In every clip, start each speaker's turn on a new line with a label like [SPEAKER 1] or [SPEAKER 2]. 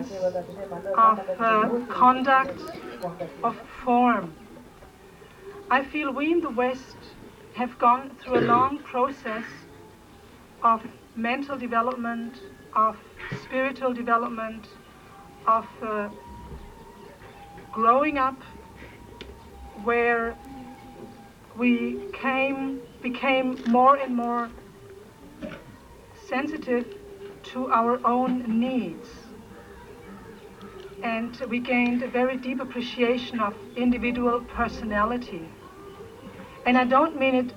[SPEAKER 1] patterns of conduct, of form. I feel we in the West have gone through a long process of mental development, of spiritual development, of growing up, where we became more and more sensitive to our own needs. And we gained a very deep appreciation of individual personality. And I don't mean it,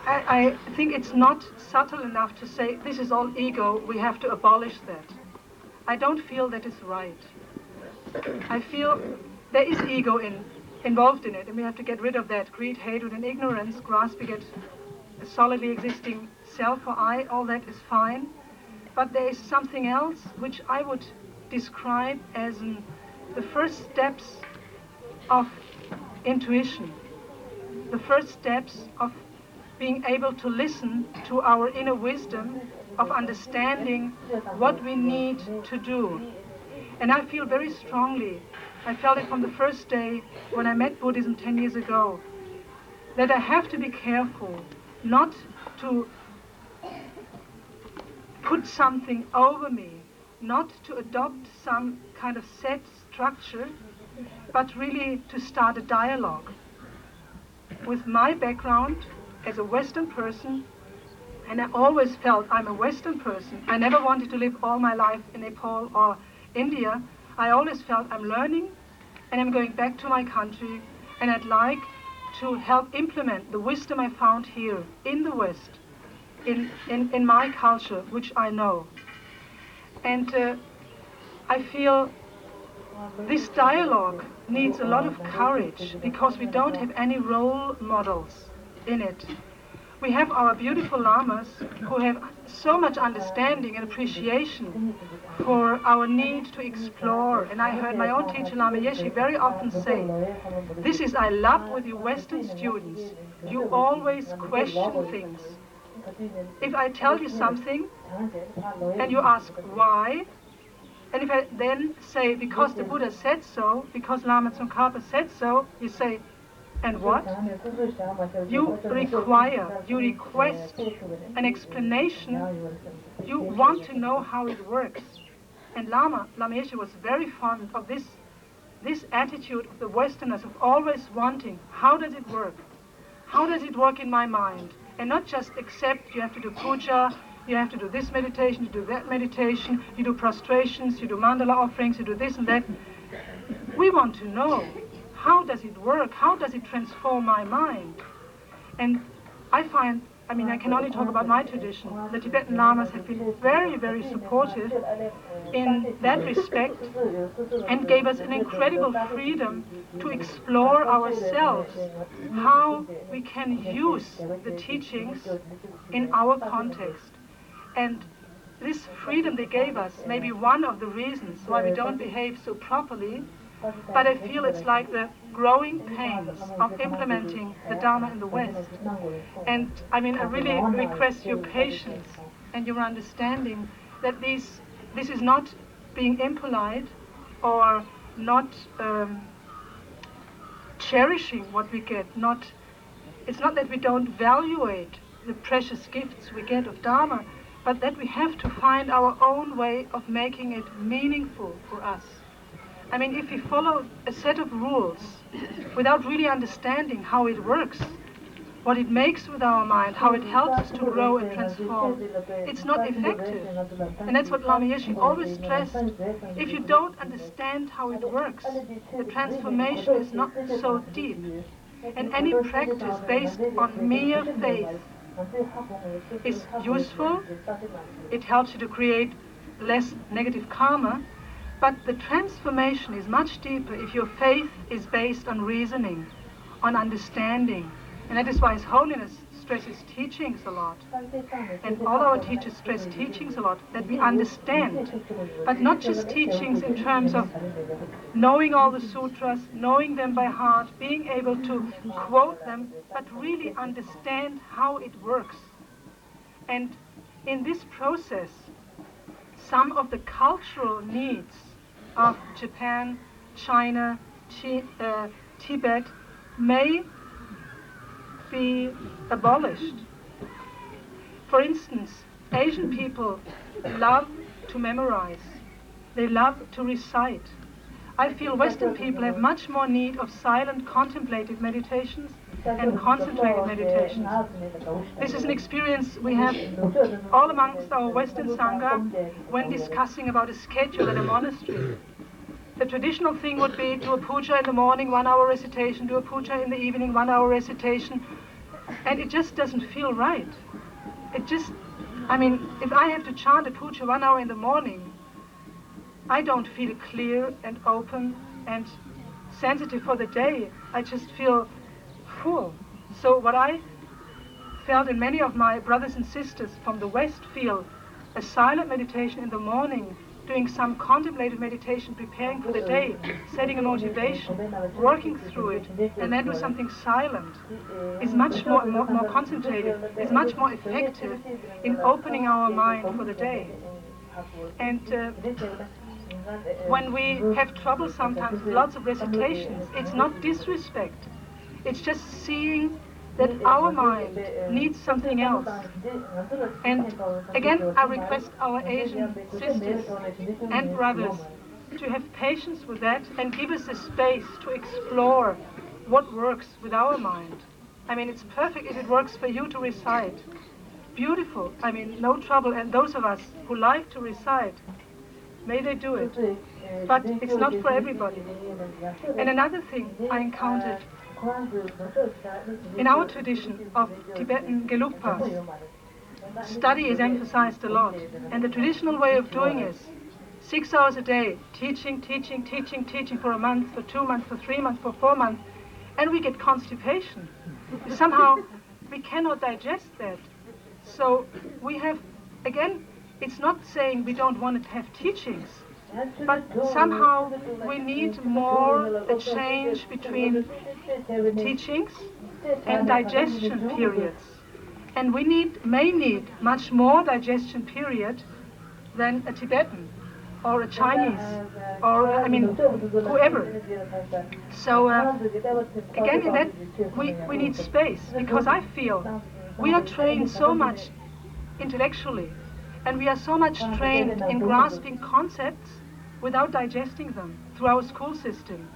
[SPEAKER 1] I think it's not subtle enough to say this is all ego, we have to abolish that. I don't feel that is right. I feel there is ego involved in it, and we have to get rid of that greed, hatred, and ignorance, grasping at a solidly existing self or I, all that is fine. But there is something else which I would describe as the first steps of intuition, the first steps of being able to listen to our inner wisdom, of understanding what we need to do. And I feel very strongly, I felt it from the first day when I met Buddhism 10 years ago, that I have to be careful not to put something over me, not to adopt some kind of set structure, but really to start a dialogue. With my background as a Western person, and I always felt I'm a Western person, I never wanted to live all my life in Nepal or India. I always felt I'm learning and I'm going back to my country, and I'd like to help implement the wisdom I found here in the West, in my culture, which I know. And I feel this dialogue needs a lot of courage because we don't have any role models in it. We have our beautiful lamas who have so much understanding and appreciation for our need to explore. And I heard my own teacher, Lama Yeshe, very often say, this is I love with you Western students. You always question things. If I tell you something and you ask why, and if I then say because the Buddha said so, because Lama Tsongkhapa said so, you say, and what? You require, you request an explanation. You want to know how it works. And Lama Yeshe was very fond of this attitude of the Westerners of always wanting, how does it work? How does it work in my mind? And not just accept you have to do puja, you have to do this meditation, you do that meditation, you do prostrations, you do mandala offerings, you do this and that. We want to know, how does it work? How does it transform my mind? And I find, I mean, I can only talk about my tradition. The Tibetan Lamas have been very, very supportive in that respect and gave us an incredible freedom to explore ourselves, how we can use the teachings in our context. And this freedom they gave us may be one of the reasons why we don't behave so properly, but I feel it's like the growing pains of implementing the Dharma in the West. And I mean, I really request your patience and your understanding that this is not being impolite or not cherishing what we get. It's not that we don't evaluate the precious gifts we get of Dharma, but that we have to find our own way of making it meaningful for us. I mean, if we follow a set of rules without really understanding how it works, what it makes with our mind, how it helps us to grow and transform, it's not effective. And that's what Lama Yeshe always stressed. If you don't understand how it works, the transformation is not so deep. And any practice based on mere faith is useful. It helps you to create less negative karma. But the transformation is much deeper if your faith is based on reasoning, on understanding. And that is why His Holiness stresses teachings a lot. And all our teachers stress teachings a lot, that we understand. But not just teachings in terms of knowing all the sutras, knowing them by heart, being able to quote them, but really understand how it works. And in this process, some of the cultural needs of Japan, China, Tibet may be abolished. For instance, Asian people love to memorize. They love to recite. I feel Western people have much more need of silent contemplative meditations and concentrated meditations. This is an experience we have all amongst our Western Sangha when discussing about a schedule at a monastery. The traditional thing would be do a puja in the morning, 1 hour recitation, do a puja in the evening, 1 hour recitation, and it just doesn't feel right. If I have to chant a puja 1 hour in the morning, I don't feel clear and open and sensitive for the day. I just feel full. So what I felt, and many of my brothers and sisters from the West feel, a silent meditation in the morning, doing some contemplative meditation, preparing for the day, setting a motivation, working through it, and then do something silent, is much more concentrated, is much more effective in opening our mind for the day. And when we have trouble sometimes with lots of recitations, it's not disrespect. It's just seeing that our mind needs something else. And again, I request our Asian sisters and brothers to have patience with that and give us the space to explore what works with our mind. It's perfect if it works for you to recite. Beautiful, no trouble. And those of us who like to recite, may they do it. But it's not for everybody. And another thing I encountered in our tradition of Tibetan Gelugpas, study is emphasized a lot. And the traditional way of doing is 6 hours a day, teaching for a month, for 2 months, for 3 months, for 4 months, and we get constipation. Somehow we cannot digest that. So we have, again, it's not saying we don't want to have teachings, but somehow we need more a change between teachings and digestion periods. And we may need much more digestion period than a Tibetan or a Chinese or, whoever. So again, in that we need space, because I feel we are trained so much intellectually, and we are so much trained in grasping concepts without digesting them through our school system.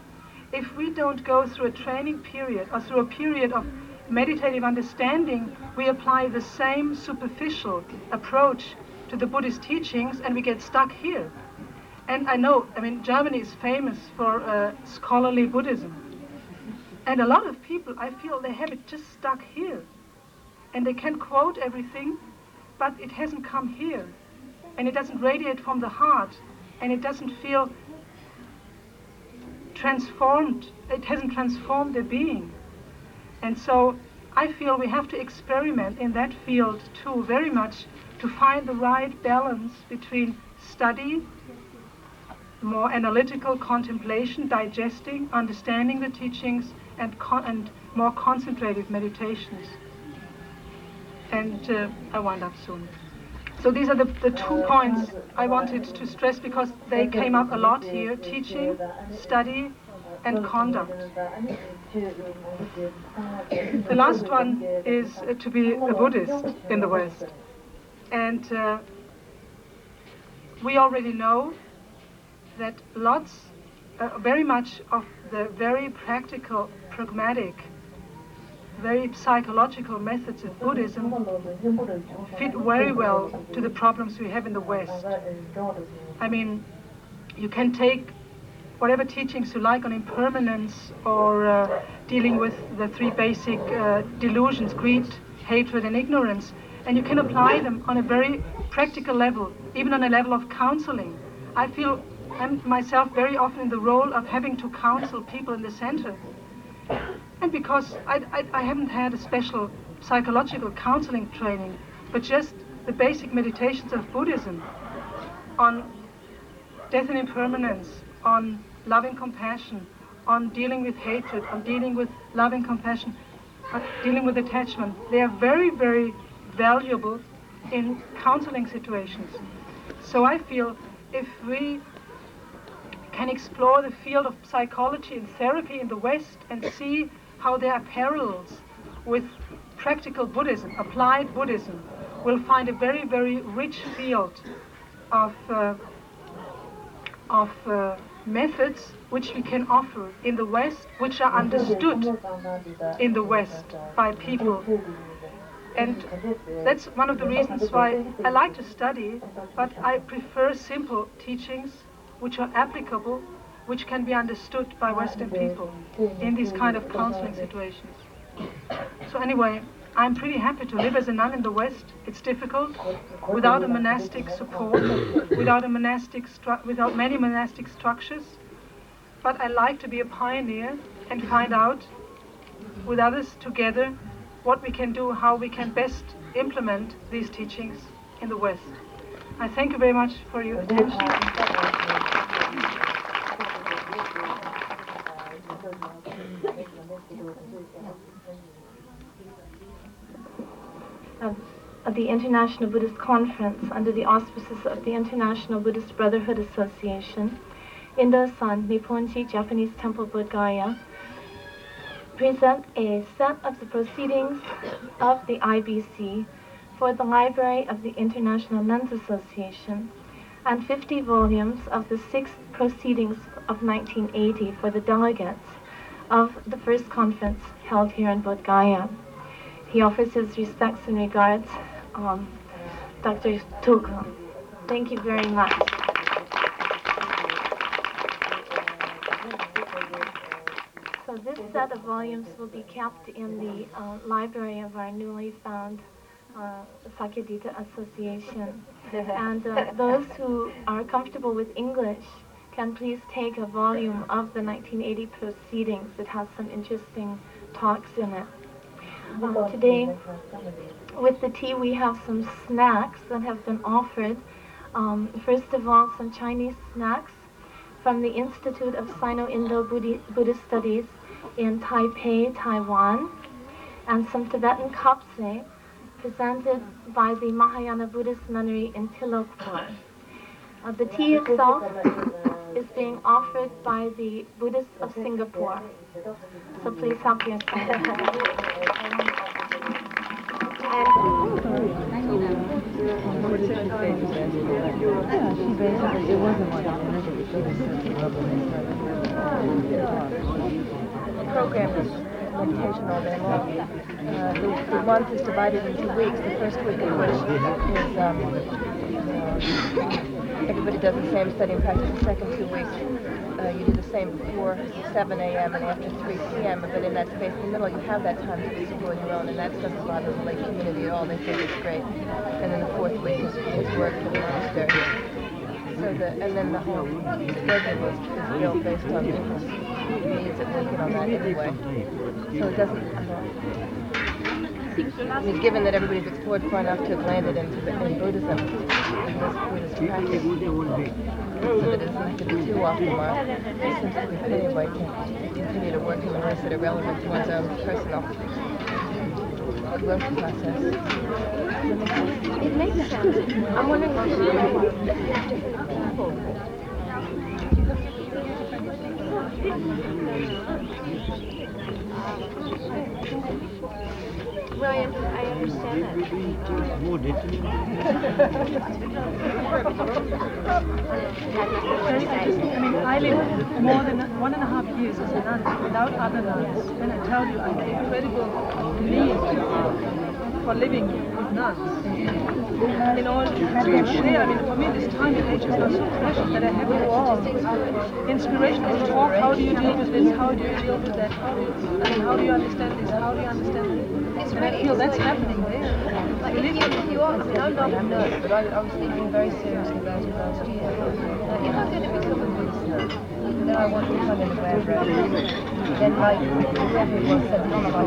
[SPEAKER 1] If we don't go through a training period or through a period of meditative understanding, we apply the same superficial approach to the Buddhist teachings and we get stuck here. And I know, Germany is famous for scholarly Buddhism. And a lot of people, I feel they have it just stuck here. And they can quote everything, but it hasn't come here. And it doesn't radiate from the heart. And it doesn't feel transformed. It hasn't transformed their being. And so I feel we have to experiment in that field too, very much, to find the right balance between study, more analytical contemplation, digesting, understanding the teachings, and more concentrated meditations. And I wind up soon. So these are the 2 points I wanted to stress, because they came up a lot here: teaching, study, and conduct. The last one is to be a Buddhist in the West. And we already know that very much of the very practical, pragmatic, very psychological methods of Buddhism fit very well to the problems we have in the West. You can take whatever teachings you like on impermanence or dealing with the 3 basic delusions, greed, hatred, and ignorance, and you can apply them on a very practical level, even on a level of counseling. I feel I'm myself very often in the role of having to counsel people in the center. And because I haven't had a special psychological counseling training, but just the basic meditations of Buddhism on death and impermanence, on loving compassion, on dealing with hatred, on dealing with loving compassion, dealing with attachment. They are very, very valuable in counseling situations. So I feel if we can explore the field of psychology and therapy in the West and see how there are parallels with practical Buddhism, applied Buddhism, we'll find a very, very rich field of methods which we can offer in the West, which are understood in the West by people. And that's one of the reasons why I like to study, but I prefer simple teachings which are applicable, which can be understood by Western people in these kind of counseling situations. So anyway, I'm pretty happy to live as a nun in the West. It's difficult without a monastic support, without many monastic structures. But I like to be a pioneer and find out with others together what we can do, how we can best implement these teachings in the West. I thank you very much for your attention.
[SPEAKER 2] Of the International Buddhist Conference under the auspices of the International Buddhist Brotherhood Association, Indo-San Nipponji Japanese Temple Bodh Gaya present a set of the proceedings of the IBC for the Library of the International Nuns Association and 50 volumes of the 6th Proceedings of 1980 for the delegates of the first conference held here in Bodh Gaya. He offers his respects and regards, Dr. Toku. Thank you very much. So this set of volumes will be kept in the library of our newly found Sakyadhita Association. And those who are comfortable with English can please take a volume of the 1980 proceedings. It has some interesting talks in it. Today, with the tea, we have some snacks that have been offered. First of all, some Chinese snacks from the Institute of Sino-Indo Buddhist Studies in Taipei, Taiwan, and some Tibetan kapse presented by the Mahayana Buddhist Nunnery in Tilokpur. The tea itself is being offered by the Buddhists of Singapore. So please help yourself.
[SPEAKER 3] The program is meditation all day long. The month is divided into weeks. The first week of which is everybody does the same studying practice. The second 2 weeks you do the same before 7 a.m. and after 3 p.m. But in that space in the middle, you have that time to explore your own, and that doesn't bother the lay community at all. They think it's great. And then the fourth week is work for the monastery. And then the whole schedule is built based on people's needs and working on that anyway. So it doesn't. I mean, given that everybody's explored far enough to have landed in Buddhism, in this Buddhist practice, so that it's not going to be too off the mark, it seems to be plenty of way to continue to work in the ways that are relevant to one's own personal growth process.
[SPEAKER 2] It makes sense. I'm wondering what Well, I understand that.
[SPEAKER 1] I lived more than 1.5 years as a nun without other nuns. And I tell you, I have an incredible need for living with nuns. In order to share, for me this time and age is not so precious that I have inspiration to talk. How do you deal with this? How do you deal with that? How do you understand this? How do you understand this? And I feel that's happening there.
[SPEAKER 3] Like if you are, I'm not a nurse, but I was thinking very seriously about it last year. If I'm going to become a Buddhist nun, then I want to come in a bare robe. then like whoever was said none of our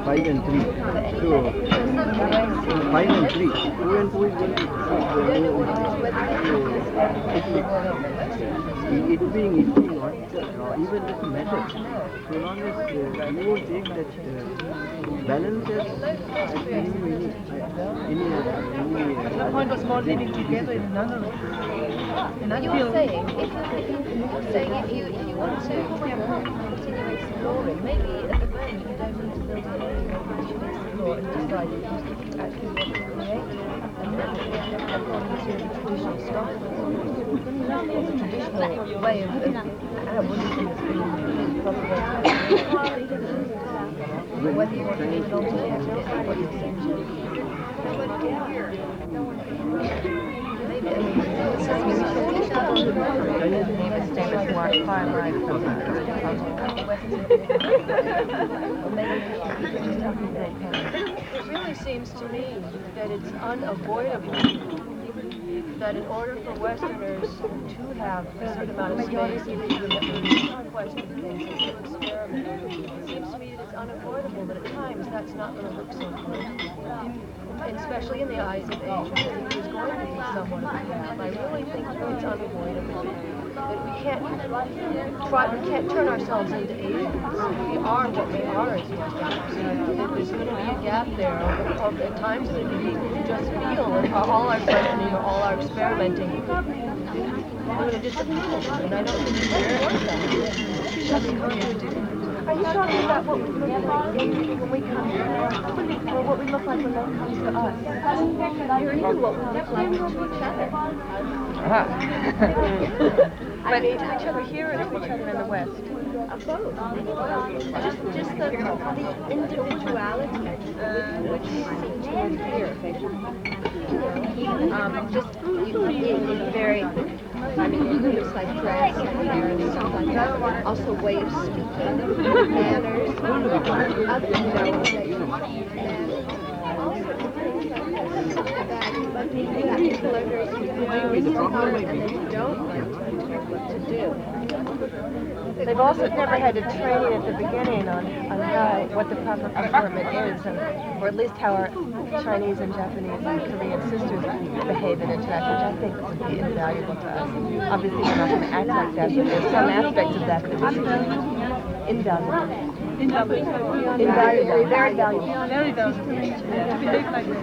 [SPEAKER 4] Five and three. So 5 and 3. 2 and 2 is going to it being not even doesn't matter. So long as you won't take that balance as any
[SPEAKER 1] The point was more living together in a nunnery. And I
[SPEAKER 3] you
[SPEAKER 1] feel
[SPEAKER 3] were saying if you want to continue exploring, maybe at the moment you don't need to build a new you should explore and decide if you actually want to create and then according to the traditional style. There's a traditional way of how Buddhism has been propagated. Whether you want to leave it on to what you're saying. It really seems to me that it's unavoidable that in order for Westerners to have a certain amount of space in the question things to experiment, it seems to me that it's unavoidable that at times that's not going to look so good. And especially in the eyes of Asians, it is going to be somewhat of a gap. I really think it's unavoidable that we can't turn ourselves into Asians. We are what we are as Westerners. There's going to be a gap there. At times that we just feel that all our questioning or all our experimenting is going to disappear. And I don't think we really want that.
[SPEAKER 2] Are you talking about what we look like when we come here, or what we look like when they come to us?
[SPEAKER 3] You're even what we look like to each other. But to each other here and to each other in the West.
[SPEAKER 2] Both. Just the individuality which seems to live here.
[SPEAKER 3] It's very, I mean, it looks like dress and hair and stuff like that. Also way of speaking, manners, other people are very confused and they don't know what to do.
[SPEAKER 5] They've also never had a training at the beginning on how, what the proper performance is, or at least how our Chinese and Japanese and Korean sisters behave and interact, which I think would be invaluable to us. Obviously, we're not going to act like that, but there's some aspects of that that is invaluable. Invaluable, very valuable.
[SPEAKER 1] very valuable. To behave like that.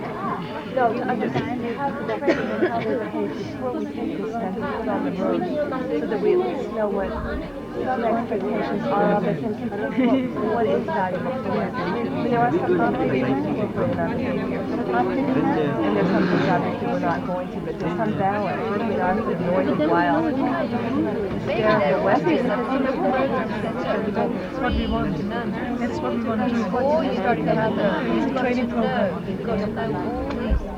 [SPEAKER 5] No, to understand how to behave and how they behave before we take this step on the road, so that we at least know what some expectations are of us and what is valuable for us. There are some obviously things to incorporate in our behavior, and there's some things obviously we're not going to, but there's some balance between us ignoring the wild hysterical Western.
[SPEAKER 1] That's what we want. That's what we want to do.
[SPEAKER 3] Or you're starting to have a
[SPEAKER 1] training program.
[SPEAKER 3] You've got to know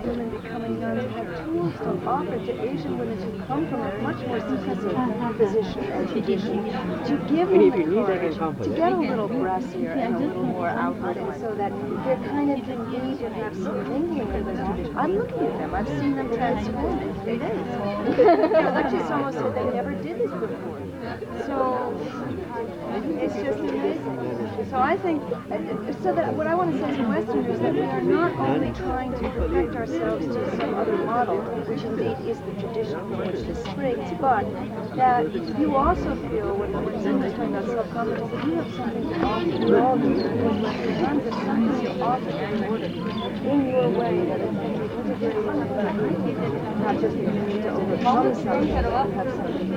[SPEAKER 6] women becoming nuns have tools to offer to Asian women who come from a much more submissive position and tradition to give them the courage to get a little brassier and a little more outward, and so that they're kind of engaged and have some mingling with this tradition. I'm looking at them. I've seen them transform in 3 days. Alexis almost said they never did this before. So it's just amazing. So I think, so that what I want to say to Westerners is that we are not only trying to perfect ourselves to some other model, which indeed is the tradition from which this springs, but that you also feel, when Zim was talking about self-confidence, that you have something to offer. You all do. There's something to offer in your way that is integrated, not just that you need to overcome something, but have something.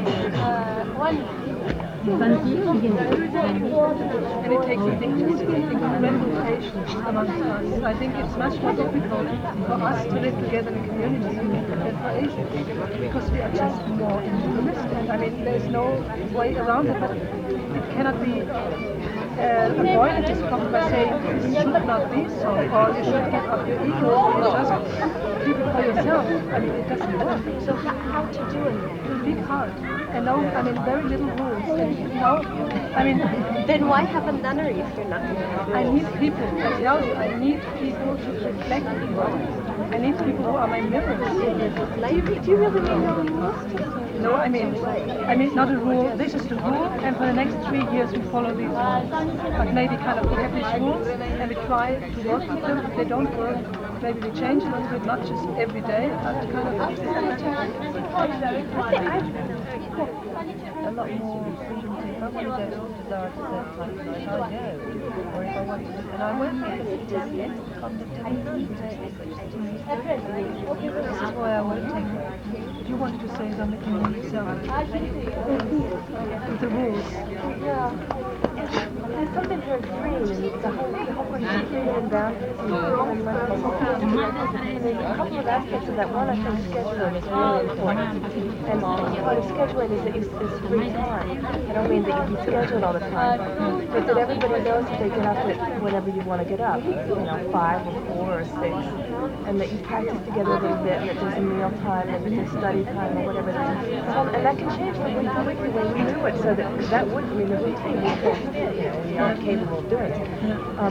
[SPEAKER 1] And it takes, I think, just incredible patience amongst us. I think it's much more difficult for us to live together in a community than for Asians, because we are just more individualistic. I mean, there's no way around it, but it cannot be avoided this problem by saying you should not be so, or you should give up your ego, or you just keep it for yourself. I mean, it doesn't work.
[SPEAKER 2] So how to do it?
[SPEAKER 1] It's a big heart. And no, I mean, very little rules. And no, I mean,
[SPEAKER 2] Then why have a nunnery if you're not going to have
[SPEAKER 1] I need people. I tell you, I need people to reflect me.
[SPEAKER 7] I need people who are my mirrors.
[SPEAKER 6] Do you really mean no rules?
[SPEAKER 7] No, I mean not a rule. This is the rule, and for the next 3 years we follow these rules. But maybe kind of we have these rules and we try to work with them. If they don't work, maybe we change a little bit, not just every day, but kind of.
[SPEAKER 3] A lot more freedom to, if I want to go to Bazaar at a certain time tonight, I'll go. Or if I want to, and I won't because it just gets the conduct of the night. This is why I won't take it.
[SPEAKER 7] You wanted to say something yourself. With the rules.
[SPEAKER 5] There's something very freeing in the whole question of freedom and boundaries and there's a couple of aspects of that. One, I think scheduling is really important. And part of scheduling is free time. I don't mean that you can schedule all the time, but that everybody knows that they get up at whenever you want to get up, 5 or 4 or 6, and that you practice together a little bit, and that there's a meal time, and that there's study time, or whatever. And that can change from week to week the way we do it, so that would mean the routine we aren't capable of doing it.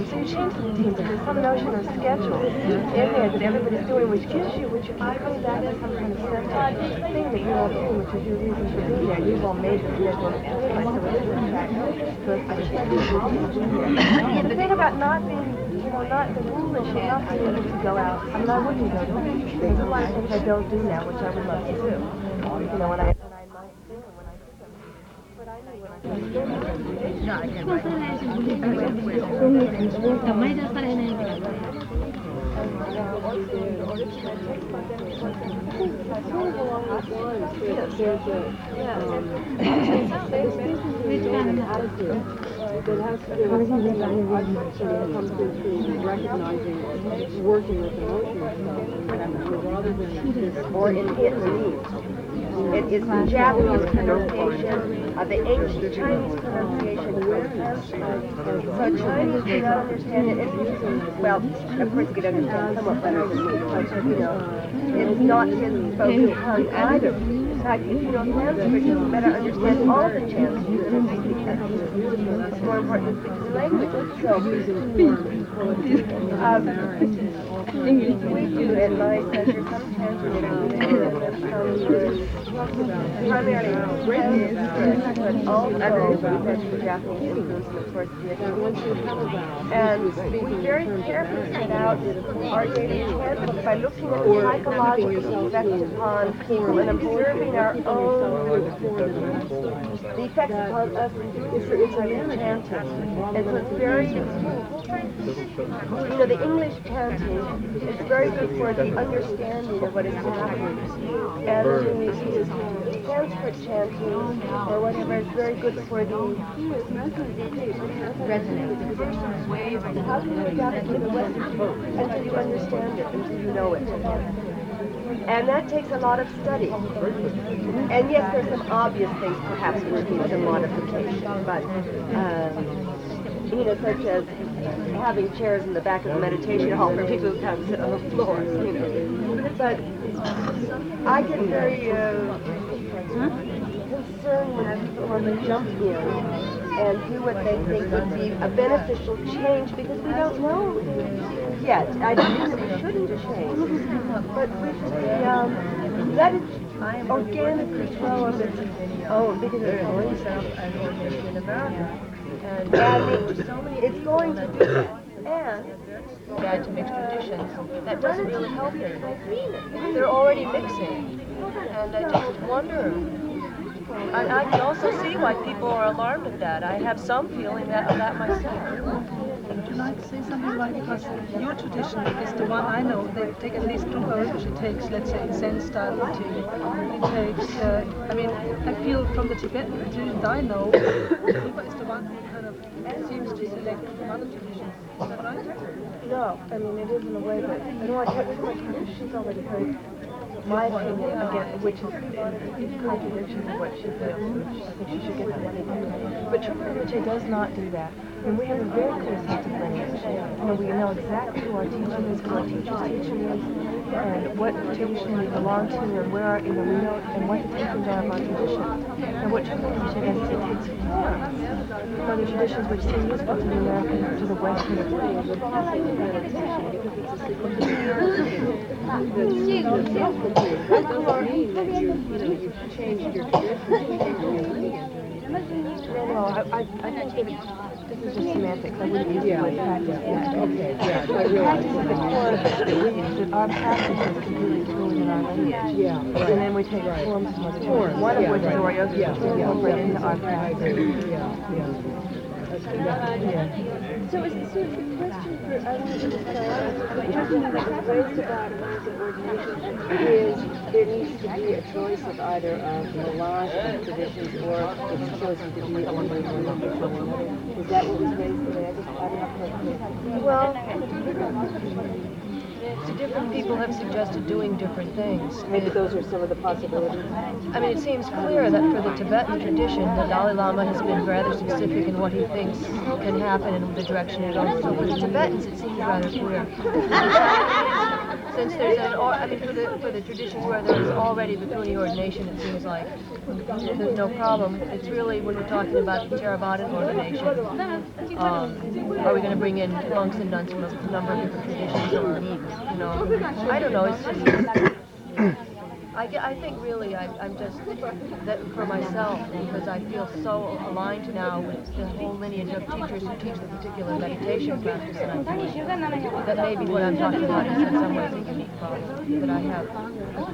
[SPEAKER 5] So you change the routine, but there's some notion of schedule in there that everybody's doing, which you keep coming back to some kind of central thing that you're all doing, which is your reason for being there. You've all made the schedule anyway, so it is in fact. So I can't do it. The thing about not being, not the rule is you're not being able to go out. I mean, I wouldn't go to it. There's a lot of things I don't do now, which I would love to do. When I might do and when I do them. But I know when I
[SPEAKER 6] that has to do with something that comes into recognizing working with emotions rather than
[SPEAKER 5] or in Vietnamese. It is the Japanese pronunciation of the ancient Chinese pronunciation of Sanskrit. So Chinese do not understand it. Well, of course you could understand somewhat better than me, but it is not his spoken tongue either. In fact, if you know Sanskrit, you better understand all the chants because it's more important than speaking languages. So, we do at my center some translating primarily British, but also Japanese students, and of course Vietnamese. And we very carefully set out our daily chant by looking at the psychological effects upon people and observing our own, the effects upon us in doing this kind of chanting. And so it's very, the English chanting is very good for the understanding of what is happening. And the Sanskrit chanting or whatever is very good for the resonance. How can you adapt to the Western until you understand it, until you know it? And that takes a lot of study. And yes, there's some obvious things perhaps which need some modification, but such as having chairs in the back of the meditation hall for people who can't sit on the floor, But I get very concerned when people want to jump in and do what they think would be a beneficial change because we don't know yet. I don't think that we shouldn't change, but let it organically grow of its own because it's going to in America. And it's going to do that. And
[SPEAKER 3] Bad to mixed traditions. That doesn't really help them.
[SPEAKER 5] They're already mixing.
[SPEAKER 3] And I just wonder. I can also see why people are alarmed at that. I have some feeling of that myself.
[SPEAKER 7] Would you like to say something about it? Because your tradition is the one I know. They take at least 2 herbs. It takes, let's say, Zen style eating. It takes, I feel from the Tibetan tradition I know, Rupa is the one who kind of seems to select from other traditions. Is that right?
[SPEAKER 5] No, I mean it is in a way, but I don't want to hear too much. She's already heard my opinion again, which is in contradiction to what she said. I think she should get that money. But Trungpa Rinpoche does not do that. And we have a very clear sense of lineage. And we know exactly who our teacher is, who our teacher's teacher is, and what tradition we belong to, and where, we know, and what the teachings are of our tradition. And what tradition is, it takes form from the traditions which seem useful to the American, to the Western experience.
[SPEAKER 6] That doesn't mean that you've changed your tradition.
[SPEAKER 5] No, I think this is just semantics. I wouldn't use the word practice yet.
[SPEAKER 6] Okay, yeah, I
[SPEAKER 5] Practice is the
[SPEAKER 6] realize.
[SPEAKER 5] core that our practice is completely fluid in our lineage.
[SPEAKER 6] Yeah,
[SPEAKER 5] And
[SPEAKER 6] right.
[SPEAKER 5] then we take forms from other traditions. One of which is Oriosis, which we incorporate into our practice.
[SPEAKER 6] So is the question for, I want to just the question that was raised about American ordination is there needs to be a choice of either melange of traditions or it's chosen to be a number one. Is that what was raised today?
[SPEAKER 5] Different people have suggested doing different things.
[SPEAKER 6] Maybe those are some of the possibilities.
[SPEAKER 5] I mean, it seems clear that for the Tibetan tradition, the Dalai Lama has been rather specific in what he thinks can happen and the direction it goes. So for the Tibetans, it seems rather clear. Since there's for the traditions where there's already Bhikkhuni ordination, it seems like there's no problem. It's really when we're talking about Theravada ordination, are we going to bring in monks and nuns from a number of different traditions, or I don't know. It's just. I think really I'm just, that for myself, because I feel so aligned now with the whole lineage of teachers who teach the particular meditation practice that I'm doing, that maybe what I'm talking about is in some ways a unique problem, that I have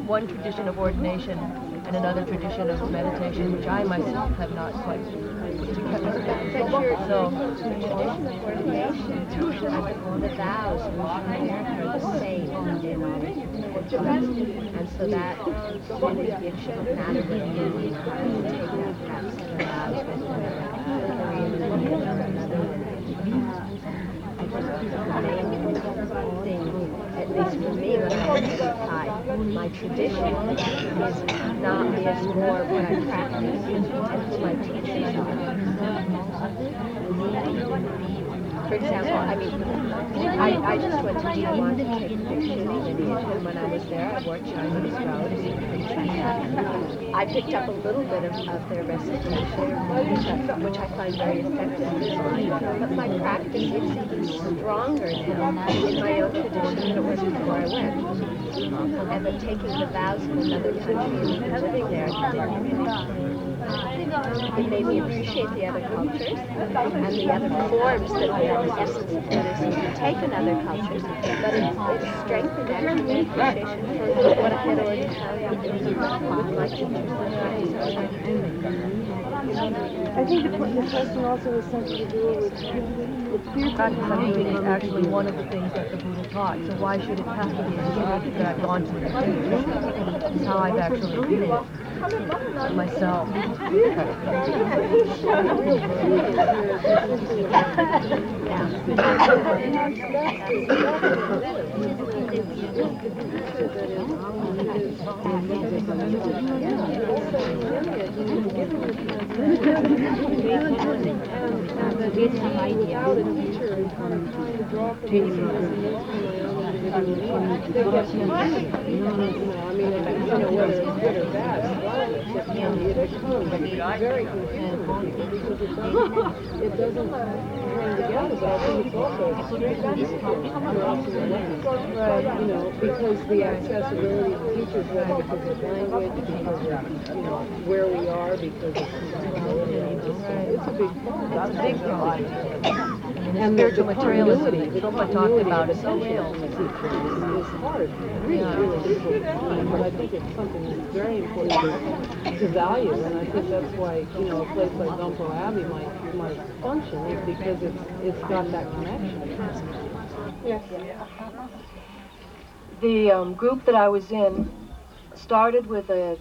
[SPEAKER 5] one tradition of ordination and another tradition of meditation, which I myself have not quite put together. So,
[SPEAKER 8] the vows are the same in all and so that it shouldn't matter whether you take that perhaps the vows with the thing, at least for me, when I identify my tradition is more what I practice and my teaching. For example, I just went to Taiwan to take pictures lineage, and when I was there, I wore Chinese robes and Chinese. I picked up a little bit of their recitation, which I find very effective. But my practice is even stronger now in my own tradition than it was before I went. And then taking the vows in another country and living there it made me appreciate the other cultures and the other forms that are the essence of Buddhism you take in other cultures, but it strengthened actually my appreciation for what I had already found with my teachers
[SPEAKER 6] I think the question also has something to do with clear
[SPEAKER 5] practice, I think, is actually one of the things that the Buddha taught. So why should it have to be a tradition that I've gone to the tradition? It's how I've actually viewed it myself.
[SPEAKER 6] very confusing because it doesn't hang together, but I think it's also because the accessibility of teachers, whether because of language, because of where we are, because of it's a big problem.
[SPEAKER 5] That's a big problem. And spiritual materialism that Trungpa talked about is so real.
[SPEAKER 6] It's hard, really difficult, but I think it's something that's very important to value, and I think that's why, a place like Gompo Abbey might function, is because it's got that connection.
[SPEAKER 5] Yes. The group that I was in started with a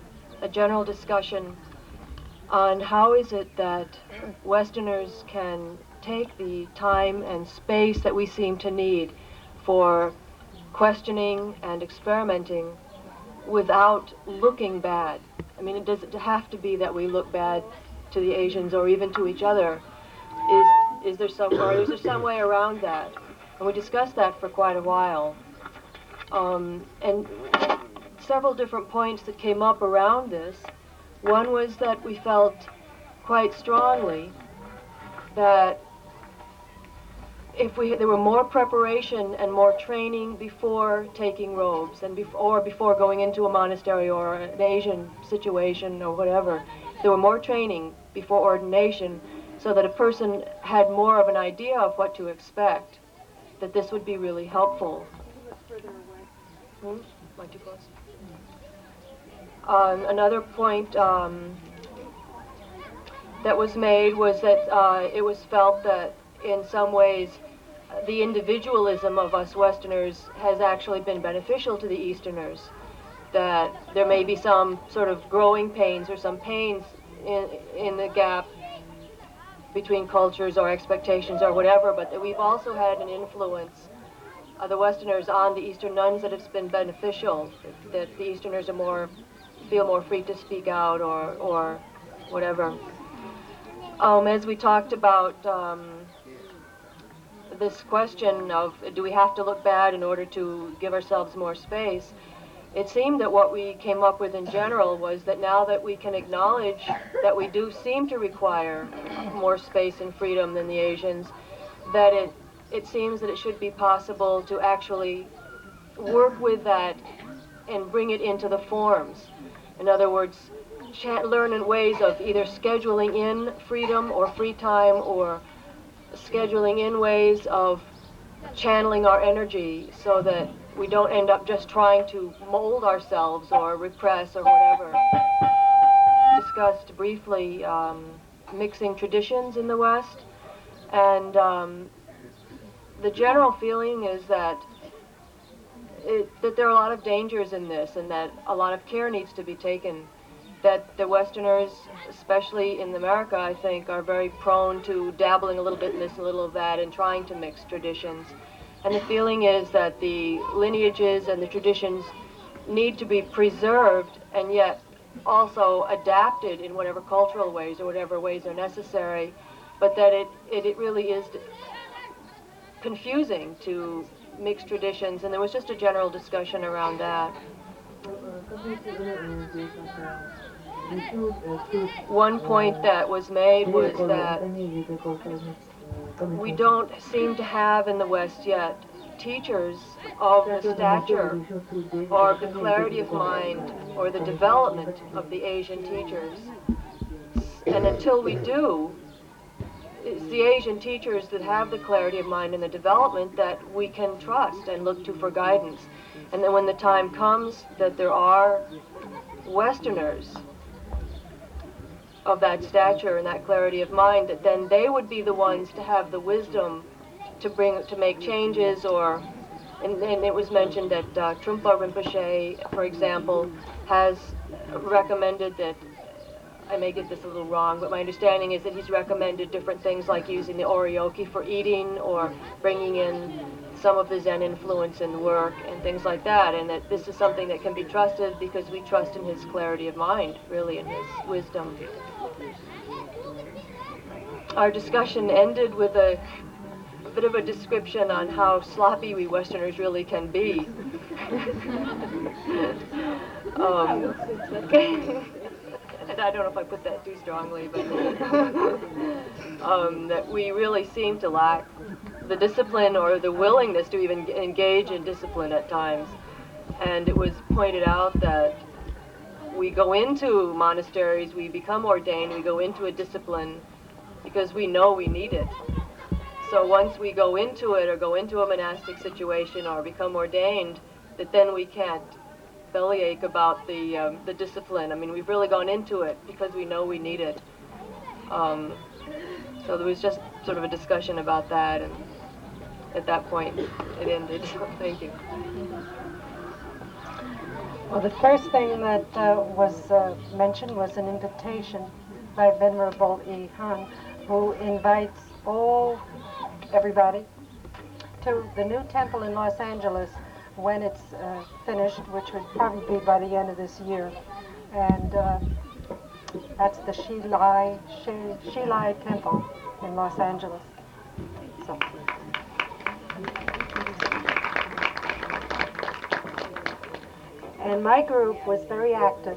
[SPEAKER 5] general discussion on how is it that Westerners can take the time and space that we seem to need for questioning and experimenting without looking bad. I mean, it doesn't have to be that we look bad to the Asians or even to each other. Is
[SPEAKER 9] is there some way around that? And we discussed that for quite a while. And several different points that came up around this. One was that we felt quite strongly that if there were more preparation and more training before taking robes and before going into a monastery or an Asian situation or whatever, there were more training before ordination so that a person had more of an idea of what to expect, that this would be really helpful. Am I too close? Another point that was made was that it was felt that in some ways the individualism of us Westerners has actually been beneficial to the Easterners, that there may be some sort of growing pains or some pains in the gap between cultures or expectations or whatever, but that we've also had an influence of the Westerners on the Eastern nuns that has been beneficial, that the Easterners feel more free to speak out or whatever. As we talked about this question of do we have to look bad in order to give ourselves more space, it seemed that what we came up with in general was that now that we can acknowledge that we do seem to require more space and freedom than the Asians, that it seems that it should be possible to actually work with that and bring it into the forms. In other words, learn in ways of either scheduling in freedom or free time, or scheduling in ways of channeling our energy so that we don't end up just trying to mold ourselves or repress or whatever. Discussed briefly mixing traditions in the West, and the general feeling is that there are a lot of dangers in this and that a lot of care needs to be taken, that the Westerners, especially in America, I think, are very prone to dabbling a little bit in this, a little of that, and trying to mix traditions. And the feeling is that the lineages and the traditions need to be preserved and yet also adapted in whatever cultural ways or whatever ways are necessary, but that it really is confusing to mix traditions, and there was just a general discussion around that. One point that was made was that we don't seem to have in the West yet teachers of the stature or the clarity of mind or the development of the Asian teachers. And until we do, it's the Asian teachers that have the clarity of mind and the development that we can trust and look to for guidance. And then when the time comes that there are Westerners of that stature and that clarity of mind, that then they would be the ones to have the wisdom to make changes, or, and it was mentioned that Trungpa Rinpoche, for example, has recommended that, I may get this a little wrong, but my understanding is that he's recommended different things like using the oryoki for eating or bringing in some of the Zen influence in work and things like that, and that this is something that can be trusted because we trust in his clarity of mind, really, and his wisdom. Our discussion ended with a bit of a description on how sloppy we Westerners really can be. And I don't know if I put that too strongly, but that we really seem to lack the discipline or the willingness to even engage in discipline at times. And it was pointed out that we go into monasteries, we become ordained, we go into a discipline because we know we need it. So once we go into it or go into a monastic situation or become ordained, that then we can't bellyache about the discipline. I mean, we've really gone into it because we know we need it. So there was just sort of a discussion about that, and at that point it ended. Thank you.
[SPEAKER 10] Well, the first thing that was mentioned was an invitation by Venerable E. Han, who invites everybody to the new temple in Los Angeles when it's finished, which would probably be by the end of this year. And that's the Shilai Temple in Los Angeles. And my group was very active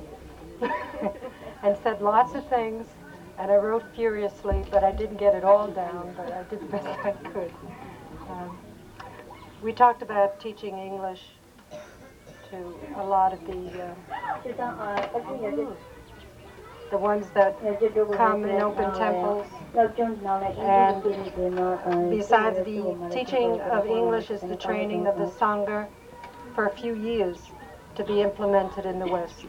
[SPEAKER 10] and said lots of things, and I wrote furiously, but I didn't get it all down, but I did the best I could. We talked about teaching English to a lot of the ones that come and open temples. And besides the teaching of English is the training of the Sangha for a few years to be implemented in the West.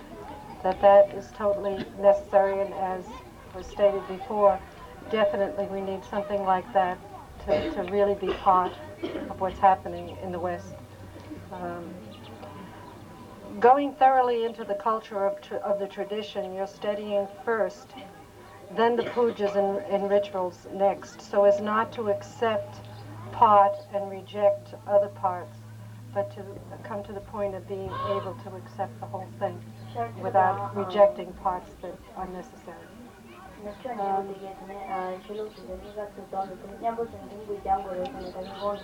[SPEAKER 10] That is totally necessary, and as was stated before, definitely we need something like that to really be part of what's happening in the West. Going thoroughly into the culture of the tradition, you're studying first, then the pujas and rituals next, so as not to accept part and reject other parts, but to come to the point of being able to accept the whole thing without rejecting parts that are necessary.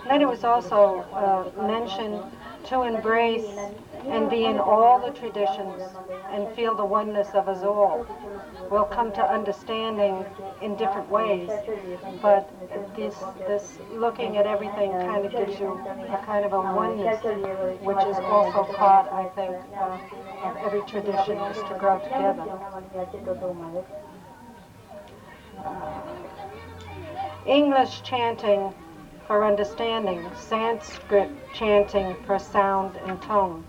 [SPEAKER 10] Then it was also mentioned to embrace and be in all the traditions and feel the oneness of us all. We'll come to understanding in different ways, but this looking at everything kind of gives you a kind of a oneness, which is also part, I think, of every tradition, is to grow together. English chanting for understanding, Sanskrit chanting for sound and tone.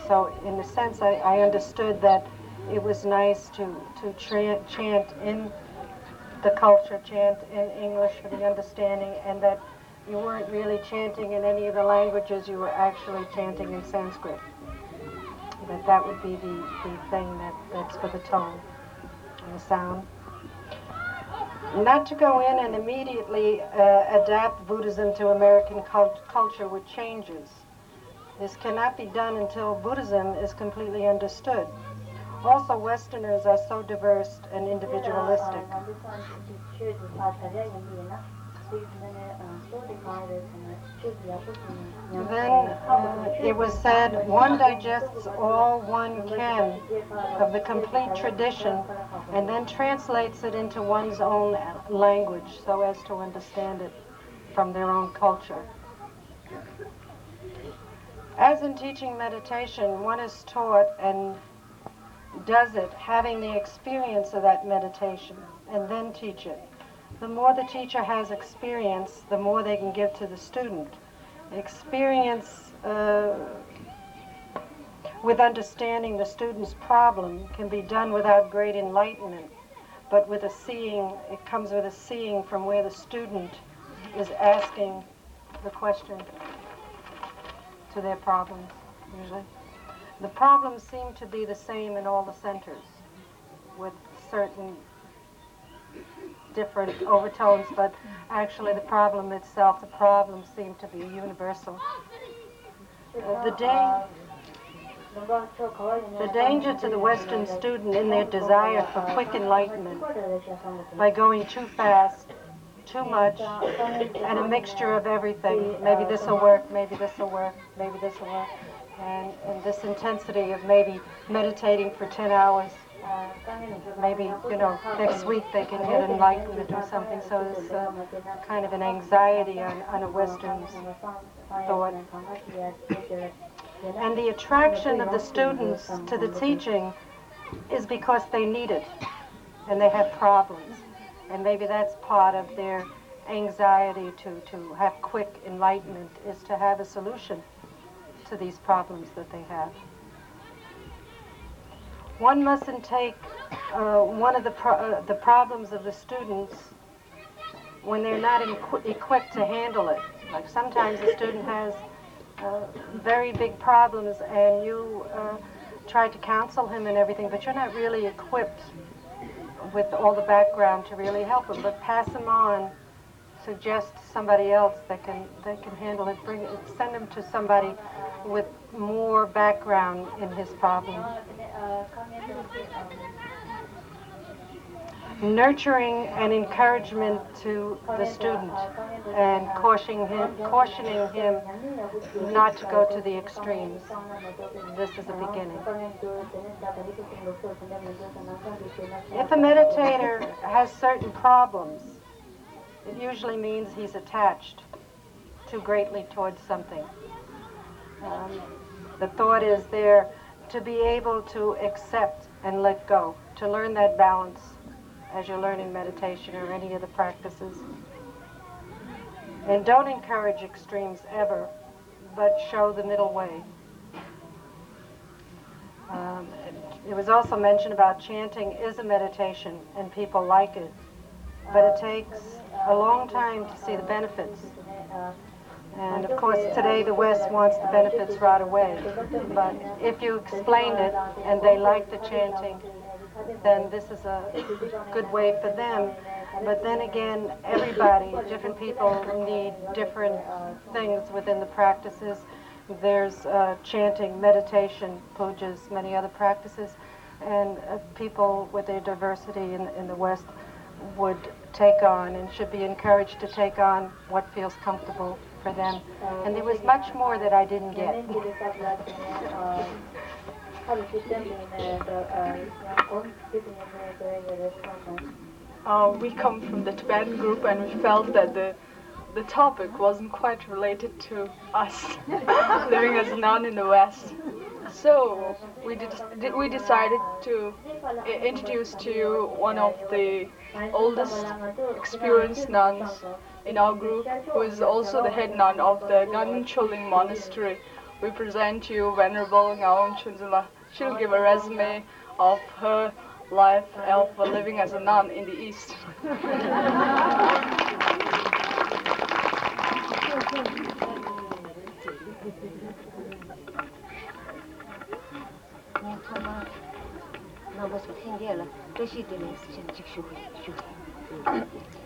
[SPEAKER 10] So in a sense, I understood that it was nice to chant in the culture, chant in English for the understanding, and that you weren't really chanting in any of the languages, you were actually chanting in Sanskrit. That would be the thing that's for the tone and the sound. Not to go in and immediately adapt Buddhism to American culture with changes. This cannot be done until Buddhism is completely understood. Also, Westerners are so diverse and individualistic. Then it was said, one digests all one can of the complete tradition and then translates it into one's own language so as to understand it from their own culture. As in teaching meditation, one is taught and does it having the experience of that meditation and then teach it. The more the teacher has experience, the more they can give to the student. Experience with understanding the student's problem can be done without great enlightenment, but with a seeing, it comes with a seeing from where the student is asking the question to their problems, usually. The problems seem to be the same in all the centers, with certain different overtones, but actually the problem itself, the problems seem to be universal. The danger to the Western student in their desire for quick enlightenment by going too fast, too much, and a mixture of everything. Maybe this will work, maybe this will work, maybe this will work. And this intensity of maybe meditating for 10 hours, maybe, next week they can get enlightenment or something. So there's kind of an anxiety on a Western thought. And the attraction of the students to the teaching is because they need it and they have problems. And maybe that's part of their anxiety to have quick enlightenment, is to have a solution to these problems that they have. One mustn't take one of the problems of the students when they're not equipped to handle it. Like sometimes a student has very big problems and you try to counsel him and everything, but you're not really equipped with all the background to really help him. But pass him on, suggest somebody else that can handle it. Send him to somebody with more background in his problem. nurturing and encouragement to the student and cautioning him not to go to the extremes. This is the beginning. If a meditator has certain problems, it usually means he's attached too greatly towards something. The thought is there to be able to accept and let go, to learn that balance as you're learning meditation or any of the practices. And don't encourage extremes ever, but show the middle way. It was also mentioned about chanting is a meditation, and people like it, but it takes a long time to see the benefits. And of course today the West wants the benefits right away, but if you explained it and they like the chanting, then this is a good way for them. But then again, everybody, different people need different things within the practices. There's chanting, meditation, pujas, many other practices, and people with their diversity in the West would take on and should be encouraged to take on what feels comfortable for them. And there was much more that I didn't get.
[SPEAKER 11] We come from the Tibetan group, and we felt that the topic wasn't quite related to us living as a nun in the West. So we decided to introduce to you one of the oldest experienced nuns in our group, who is also the head nun of the Ganmen Choling Monastery. We present to you Venerable Ngaung Chunzuma. She'll give a resume of her life of living as a nun in the East.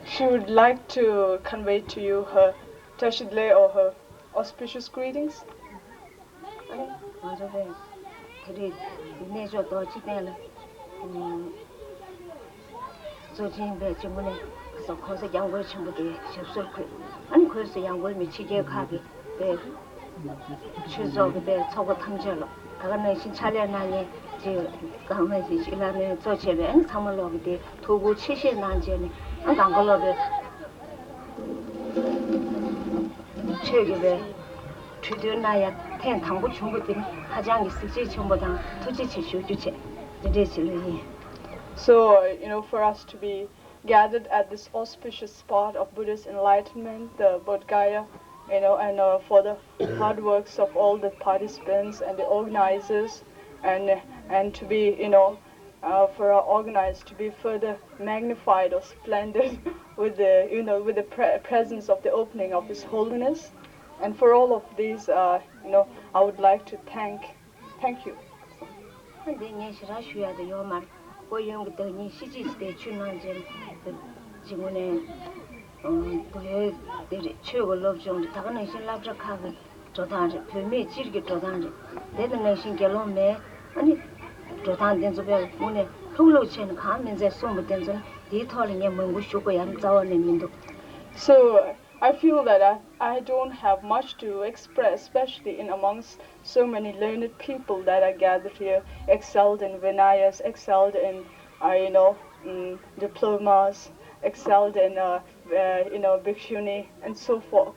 [SPEAKER 11] She would like to convey to you her Tashidle or her auspicious greetings. So, for us to be gathered at this auspicious spot of Buddhist enlightenment, the Bodh Gaya, and for the hard works of all the participants and the organizers, and to be, for our organizers to be further magnified or splendid with the presence of the opening of His Holiness, and for all of these, I would like to thank you. So I feel that I don't have much to express, especially in amongst so many learned people that are gathered here, excelled in Vinayas, excelled in diplomas, excelled in Bhikshuni, and so forth.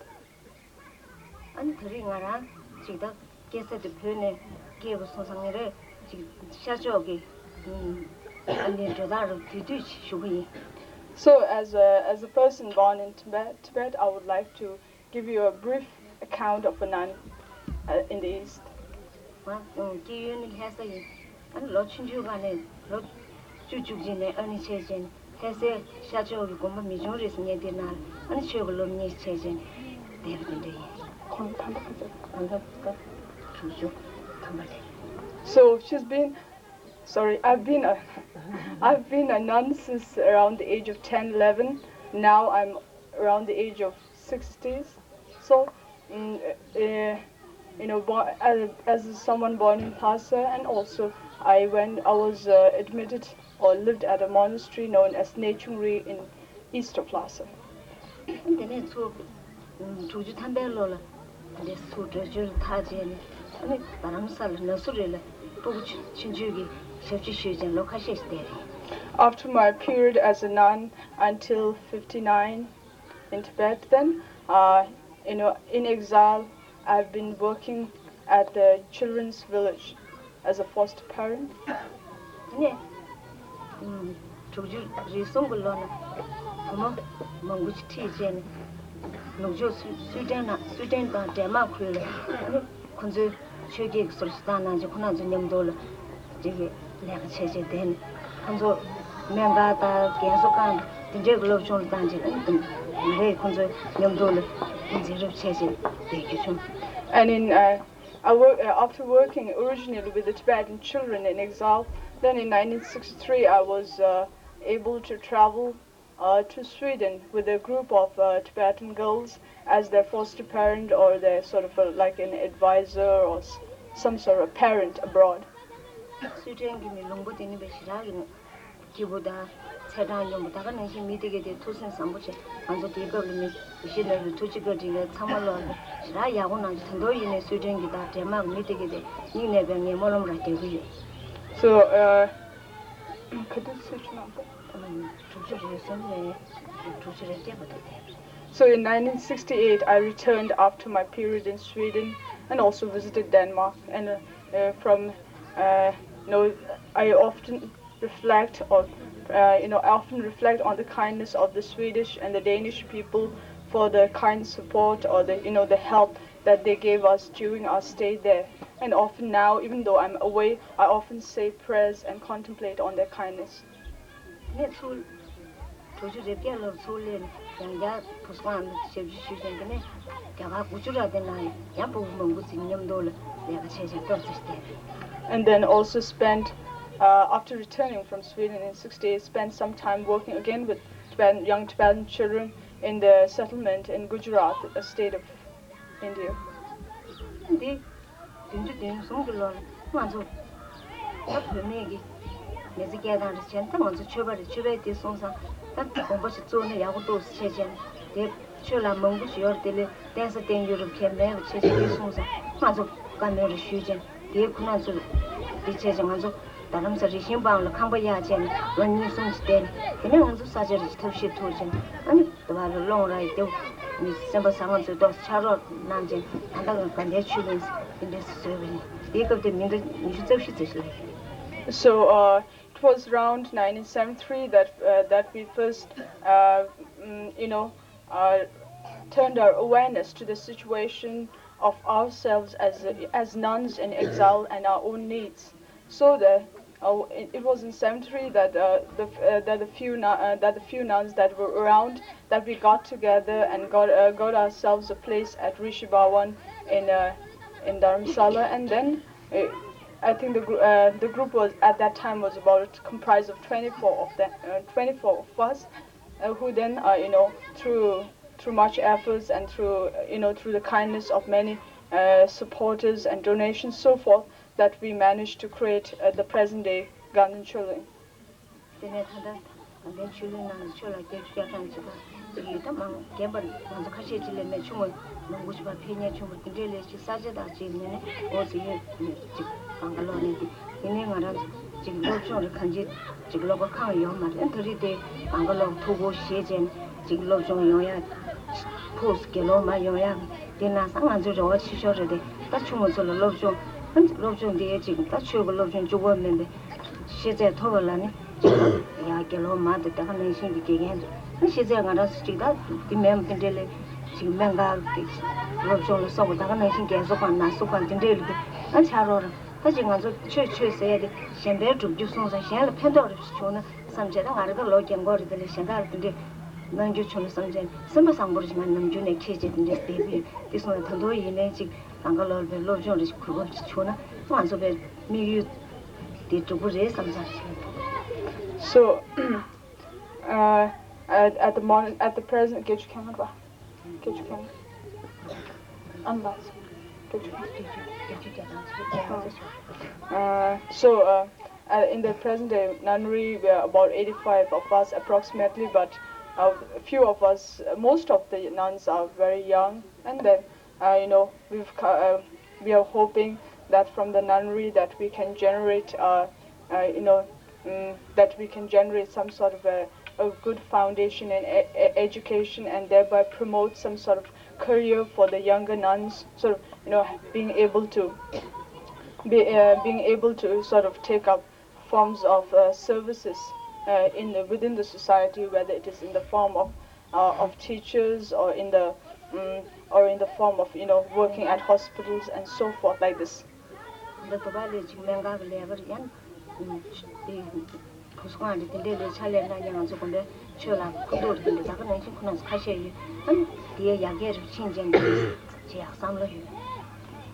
[SPEAKER 11] So as a person born in Tibet, I would like to give you a brief account of a nun in the East. So I've been a nun since around the age of 10, 11. Now I'm around the age of 60s. So, as someone born in Lhasa and also I was admitted or lived at a monastery known as Nechungri in east of Lhasa. After my period as a nun until 59 in Tibet, then in exile, I've been working at the children's village as a foster parent. And after working originally with the Tibetan children in exile, then in 1963 I was able to travel to Sweden with a group of Tibetan girls as their foster parent or their sort of like an advisor or some sort of parent abroad. So, so in 1968 I returned after my period in Sweden and also visited Denmark, and I often reflect on the kindness of the Swedish and the Danish people for the kind support or the help that they gave us during our stay there. And often now, even though I'm away, I often say prayers and contemplate on their kindness. And then also spent, after returning from Sweden in 68, spent some time working again with young Tibetan children in the settlement in Gujarat, a state of India. So it was around 1973 that we first, turned our awareness to the situation of ourselves as nuns in exile and our own needs. So it was in 73 that the few nuns that were around, that we got together and got ourselves a place at Rishi Bhawan in Dharamsala, and then I think the group was at that time was about comprised of 24 of us, who then through much efforts and through the kindness of many supporters and donations, so forth, that we managed to create the present day Ganden Chulin. So at the present, In the present day nunnery, we are about 85 of us approximately, but a few of us, most of the nuns are very young, and then we are hoping that from the nunnery that we can generate that we can generate some sort of a good foundation in education, and thereby promote some sort of career for the younger nuns, sort of being able to sort of take up forms of services within the society, whether it is in the form of teachers or in the form of working at hospitals and so forth, like this.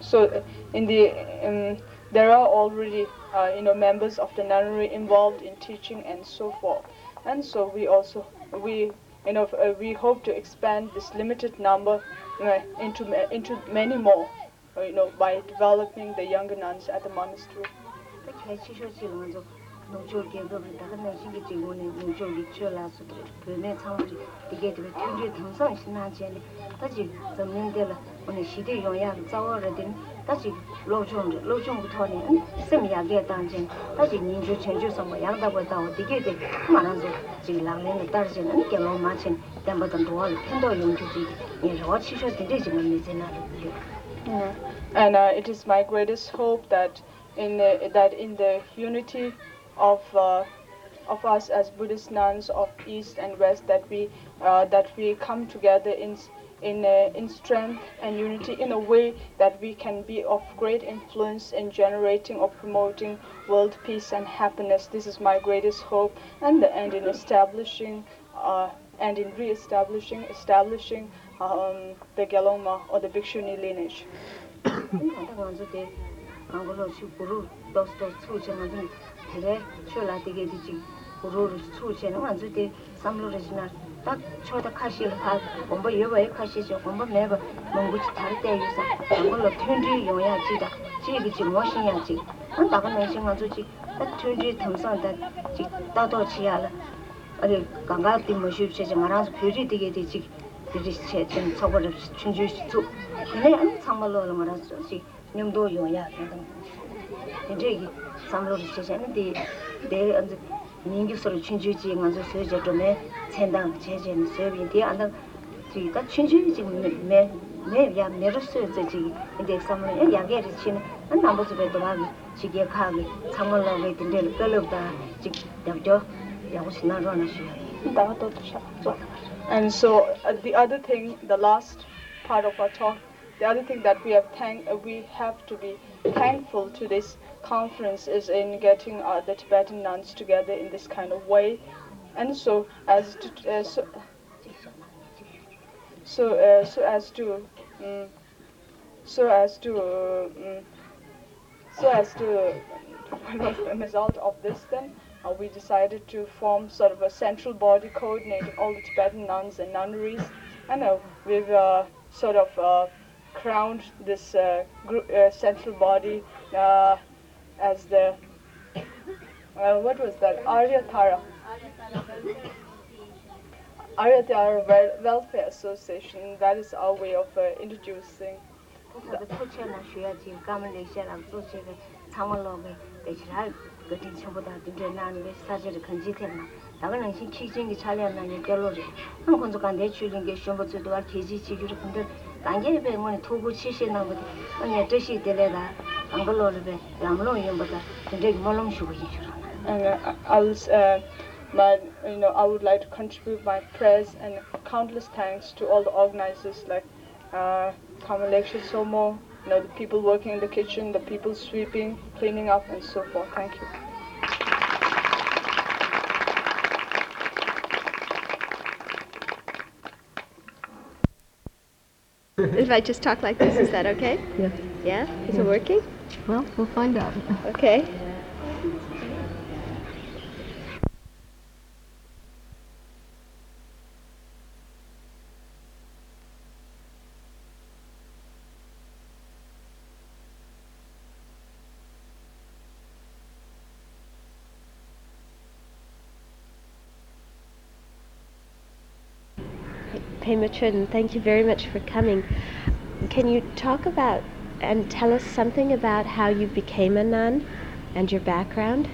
[SPEAKER 11] So there are already members of the nunnery involved in teaching and so forth, and so we hope to expand this limited number into many more, by developing the younger nuns at the monastery. And it is my greatest hope that in the unity of us as Buddhist nuns of East and West, that we come together in strength and unity in a way that we can be of great influence in generating or promoting world peace and happiness. This is my greatest hope, and in establishing and in re-establishing the Gelongma or the Bhikshuni lineage. And so the other thing, the last part of our talk, the other thing that we have to be thankful to this conference is in getting the Tibetan nuns together in this kind of way, and so as what was the result of this then? We decided to form sort of a central body coordinating all the Tibetan nuns and nunneries, and we've sort of crowned this central body as the what was that? Aryatara Welfare Association. That is our way of introducing. And I would like to contribute my prayers and countless thanks to all the organizers like Kamalekshya Somo, the people working in the kitchen, the people sweeping, cleaning up, and so forth. Thank you.
[SPEAKER 12] If I just talk like this, is that okay?
[SPEAKER 5] Yeah.
[SPEAKER 12] Yeah? Is it working?
[SPEAKER 5] Well, we'll find out.
[SPEAKER 12] Okay. Pema Chodron, thank you very much for coming. Can you talk about and tell us something about how you became a nun and your background?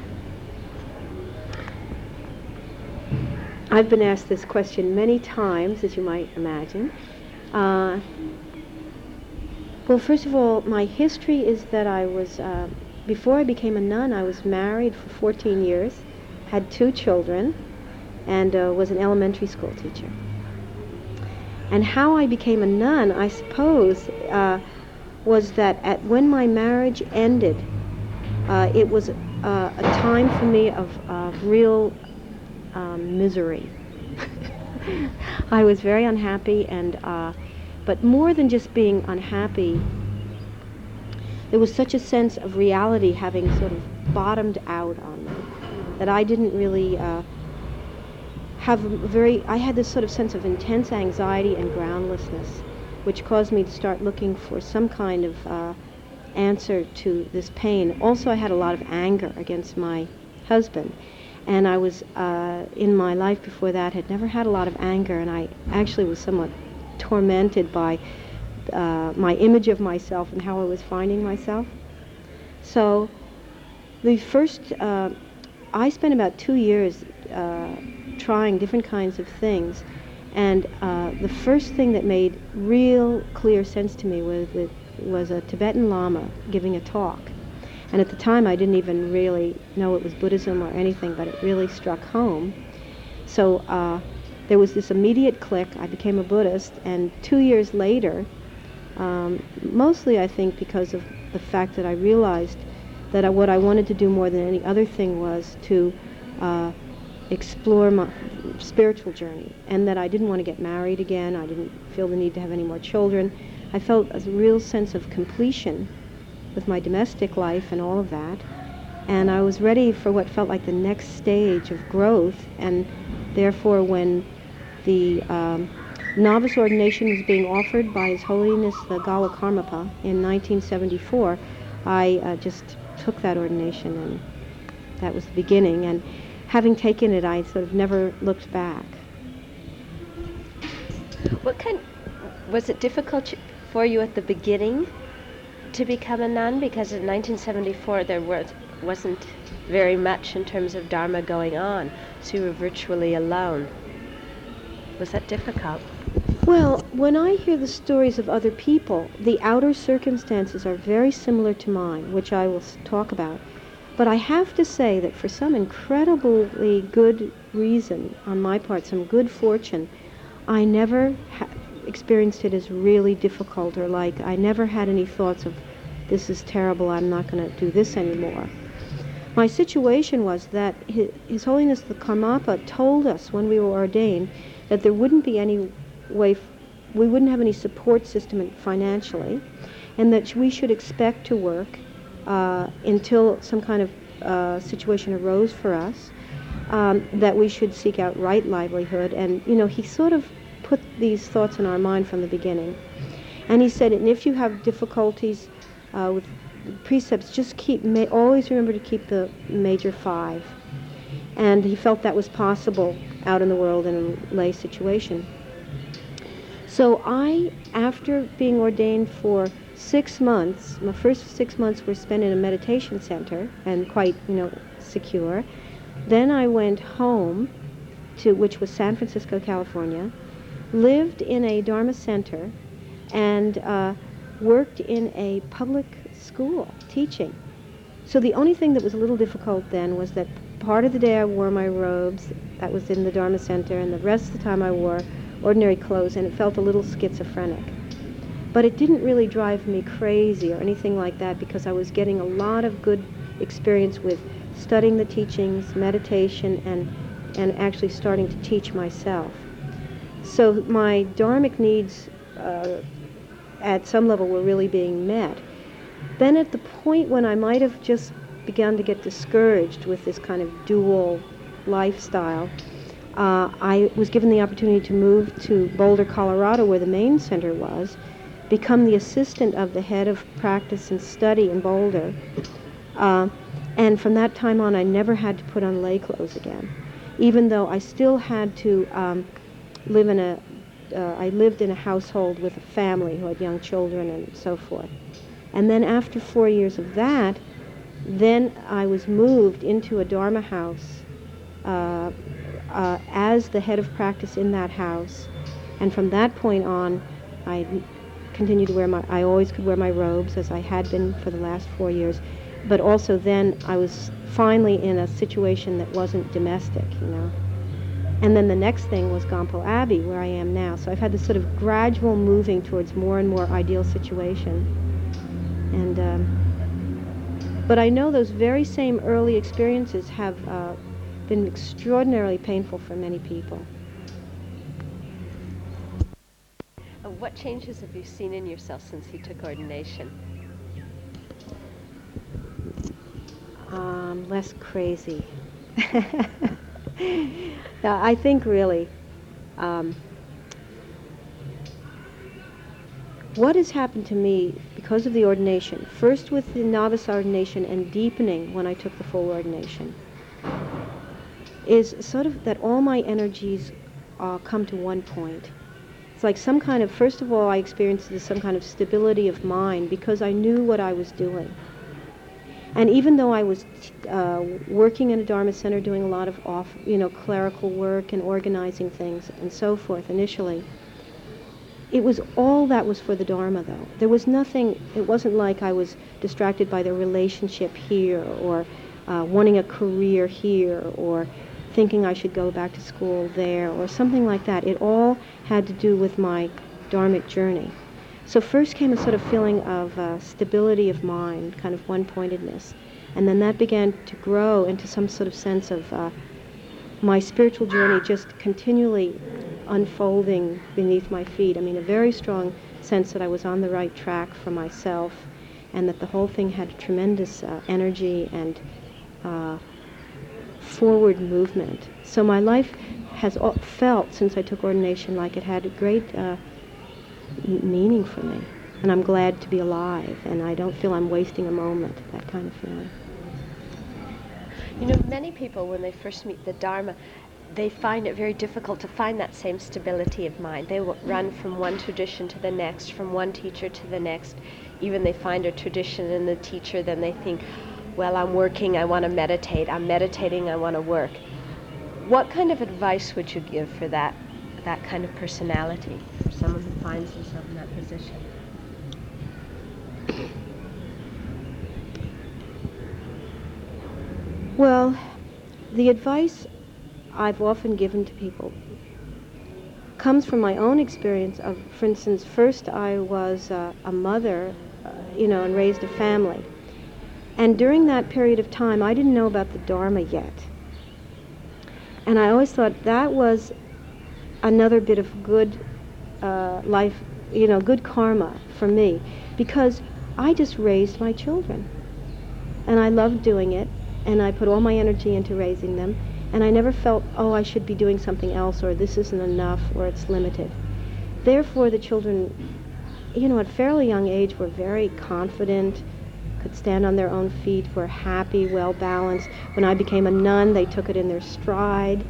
[SPEAKER 6] I've been asked this question many times, as you might imagine. Well, first of all, my history is that I was, before I became a nun, I was married for 14 years, had 2 children, and was an elementary school teacher. And how I became a nun, I suppose, was that when my marriage ended, it was a time for me of real misery. I was very unhappy, and but more than just being unhappy, there was such a sense of reality having sort of bottomed out on me that I didn't really I had this sort of sense of intense anxiety and groundlessness, which caused me to start looking for some kind of answer to this pain. Also, I had a lot of anger against my husband, and I was, in my life before that, had never had a lot of anger, and I actually was somewhat tormented by my image of myself and how I was finding myself. So the first, I spent about 2 years trying different kinds of things, and the first thing that made real clear sense to me was a Tibetan Lama giving a talk. And at the time I didn't even really know it was Buddhism or anything, but it really struck home. So there was this immediate click. I became a Buddhist, and 2 years later, mostly I think because of the fact that I realized that what I wanted to do more than any other thing was to explore my spiritual journey, and that I didn't want to get married again. I didn't feel the need to have any more children. I felt a real sense of completion with my domestic life and all of that, and I was ready for what felt like the next stage of growth. And therefore, when the novice ordination was being offered by His Holiness the Gawa Karmapa in 1974, I just took that ordination, and that was the beginning. And having taken it, I sort of never looked back.
[SPEAKER 12] Was it difficult for you at the beginning to become a nun? Because in 1974 there wasn't very much in terms of Dharma going on, so you were virtually alone. Was that difficult?
[SPEAKER 6] Well, when I hear the stories of other people, the outer circumstances are very similar to mine, which I will talk about. But I have to say that for some incredibly good reason on my part, some good fortune, I never experienced it as really difficult, or like I never had any thoughts of, this is terrible, I'm not going to do this anymore. My situation was that His Holiness the Karmapa told us when we were ordained that there wouldn't be any way, we wouldn't have any support system financially, and that we should expect to work until some kind of situation arose for us, that we should seek out right livelihood. And, you know, he sort of put these thoughts in our mind from the beginning. And he said, and if you have difficulties with precepts, just always remember to keep the major 5. And he felt that was possible out in the world in a lay situation. So I, after being ordained for 6 months, my first 6 months were spent in a meditation center and quite, secure. Then I went home which was San Francisco, California, lived in a Dharma center, and worked in a public school teaching. So the only thing that was a little difficult then was that part of the day I wore my robes, that was in the Dharma center, and the rest of the time I wore ordinary clothes, and it felt a little schizophrenic. But it didn't really drive me crazy or anything like that, because I was getting a lot of good experience with studying the teachings, meditation, and actually starting to teach myself. So my dharmic needs at some level were really being met. Then at the point when I might have just begun to get discouraged with this kind of dual lifestyle, I was given the opportunity to move to Boulder, Colorado, where the main center was, become the assistant of the head of practice and study in Boulder. And from that time on, I never had to put on lay clothes again, even though I still had to live in a
[SPEAKER 13] I lived in a household with a family who had young children and so forth. And then after 4 years of that, then I was moved into a Dharma house as the head of practice in that house. And from that point on, I continued to I always could wear my robes, as I had been for the last 4 years. But also then I was finally in a situation that wasn't domestic, you know. And then the next thing was Gampo Abbey, where I am now. So I've had this sort of gradual moving towards more and more ideal situation. And but I know those very same early experiences have been extraordinarily painful for many people.
[SPEAKER 12] What changes have you seen in yourself since you took ordination?
[SPEAKER 13] Less crazy. I think really what has happened to me because of the ordination, first with the novice ordination and deepening when I took the full ordination, is sort of that all my energies come to one point. It's like some kind of, first of all, I experienced some kind of stability of mind because I knew what I was doing. And even though I was working in a Dharma center, doing a lot of clerical work and organizing things and so forth initially, it was all that was for the Dharma, though. There was nothing, it wasn't like I was distracted by the relationship here or wanting a career here or thinking I should go back to school there or something like that. It all had to do with my Dharmic journey. So first came a sort of feeling of stability of mind, kind of one-pointedness. And then that began to grow into some sort of sense of my spiritual journey just continually unfolding beneath my feet. I mean, a very strong sense that I was on the right track for myself and that the whole thing had tremendous energy and forward movement. So my life has felt, since I took ordination, like it had a great meaning for me. And I'm glad to be alive, and I don't feel I'm wasting a moment, that kind of feeling.
[SPEAKER 12] You know, many people, when they first meet the Dharma, they find it very difficult to find that same stability of mind. They will run from one tradition to the next, from one teacher to the next. Even they find a tradition in the teacher, then they think, well, I'm working, I want to meditate. I'm meditating, I want to work. What kind of advice would you give for that kind of personality, for someone who finds himself in that position?
[SPEAKER 13] Well, the advice I've often given to people comes from my own experience of, for instance, first I was a mother, and raised a family. And during that period of time, I didn't know about the Dharma yet. And I always thought that was another bit of good life, good karma for me, because I just raised my children. And I loved doing it, and I put all my energy into raising them, and I never felt, oh, I should be doing something else, or this isn't enough, or it's limited. Therefore, the children, at fairly young age were very confident, could stand on their own feet, were happy, well-balanced. When I became a nun, they took it in their stride,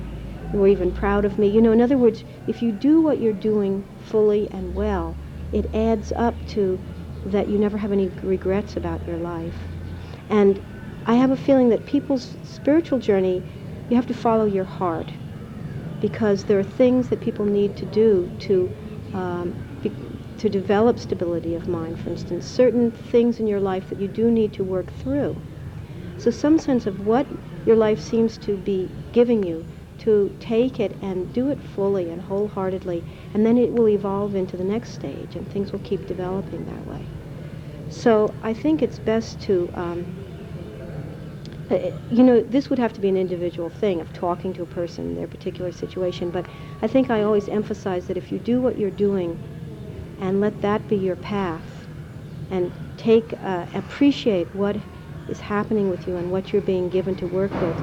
[SPEAKER 13] were even proud of me. In other words, if you do what you're doing fully and well, it adds up to that you never have any regrets about your life. And I have a feeling that people's spiritual journey, you have to follow your heart, because there are things that people need to do to develop stability of mind. For instance, certain things in your life that you do need to work through. So some sense of what your life seems to be giving you, to take it and do it fully and wholeheartedly, and then it will evolve into the next stage, and things will keep developing that way. So I think it's best to, this would have to be an individual thing of talking to a person in their particular situation, but I think I always emphasize that if you do what you're doing and let that be your path, and appreciate what is happening with you and what you're being given to work with,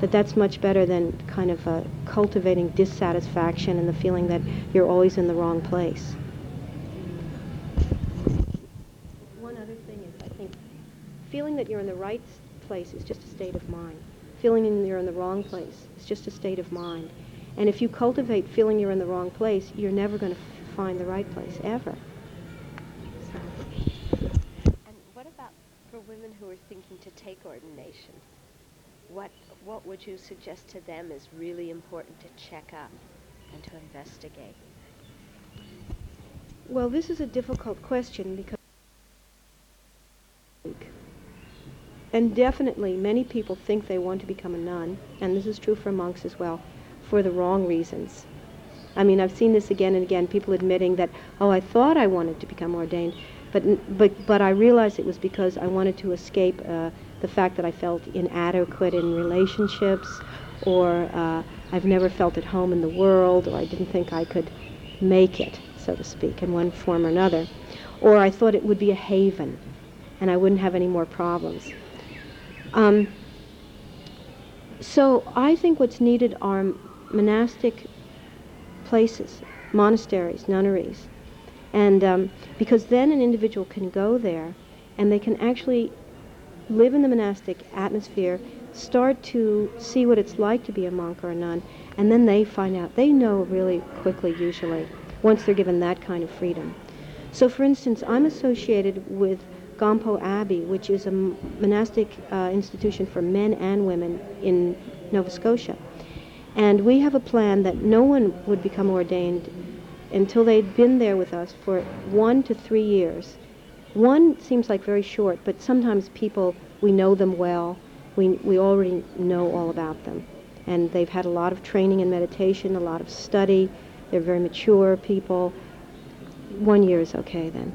[SPEAKER 13] that's much better than kind of cultivating dissatisfaction and the feeling that you're always in the wrong place. One other thing is, I think, feeling that you're in the right place is just a state of mind. Feeling that you're in the wrong place is just a state of mind. And if you cultivate feeling you're in the wrong place, you're never going to find the right place, ever.
[SPEAKER 12] And what about for women who are thinking to take ordination? What would you suggest to them is really important to check up and to investigate?
[SPEAKER 13] Well, this is a difficult question because, and definitely many people think they want to become a nun, and this is true for monks as well, for the wrong reasons. I mean, I've seen this again and again, people admitting that, oh, I thought I wanted to become ordained, but I realized it was because I wanted to escape the fact that I felt inadequate in relationships, or I've never felt at home in the world, or I didn't think I could make it, so to speak, in one form or another. Or I thought it would be a haven, and I wouldn't have any more problems. So I think what's needed are monastic places, monasteries, nunneries, and because then an individual can go there and they can actually live in the monastic atmosphere, start to see what it's like to be a monk or a nun, and then they find out. They know really quickly, usually, once they're given that kind of freedom. So, for instance, I'm associated with Gampo Abbey, which is a monastic institution for men and women in Nova Scotia. And we have a plan that no one would become ordained until they'd been there with us for 1 to 3 years. 1 seems like very short, but sometimes people, we know them well, we already know all about them. And they've had a lot of training in meditation, a lot of study, they're very mature people. 1 year is okay then.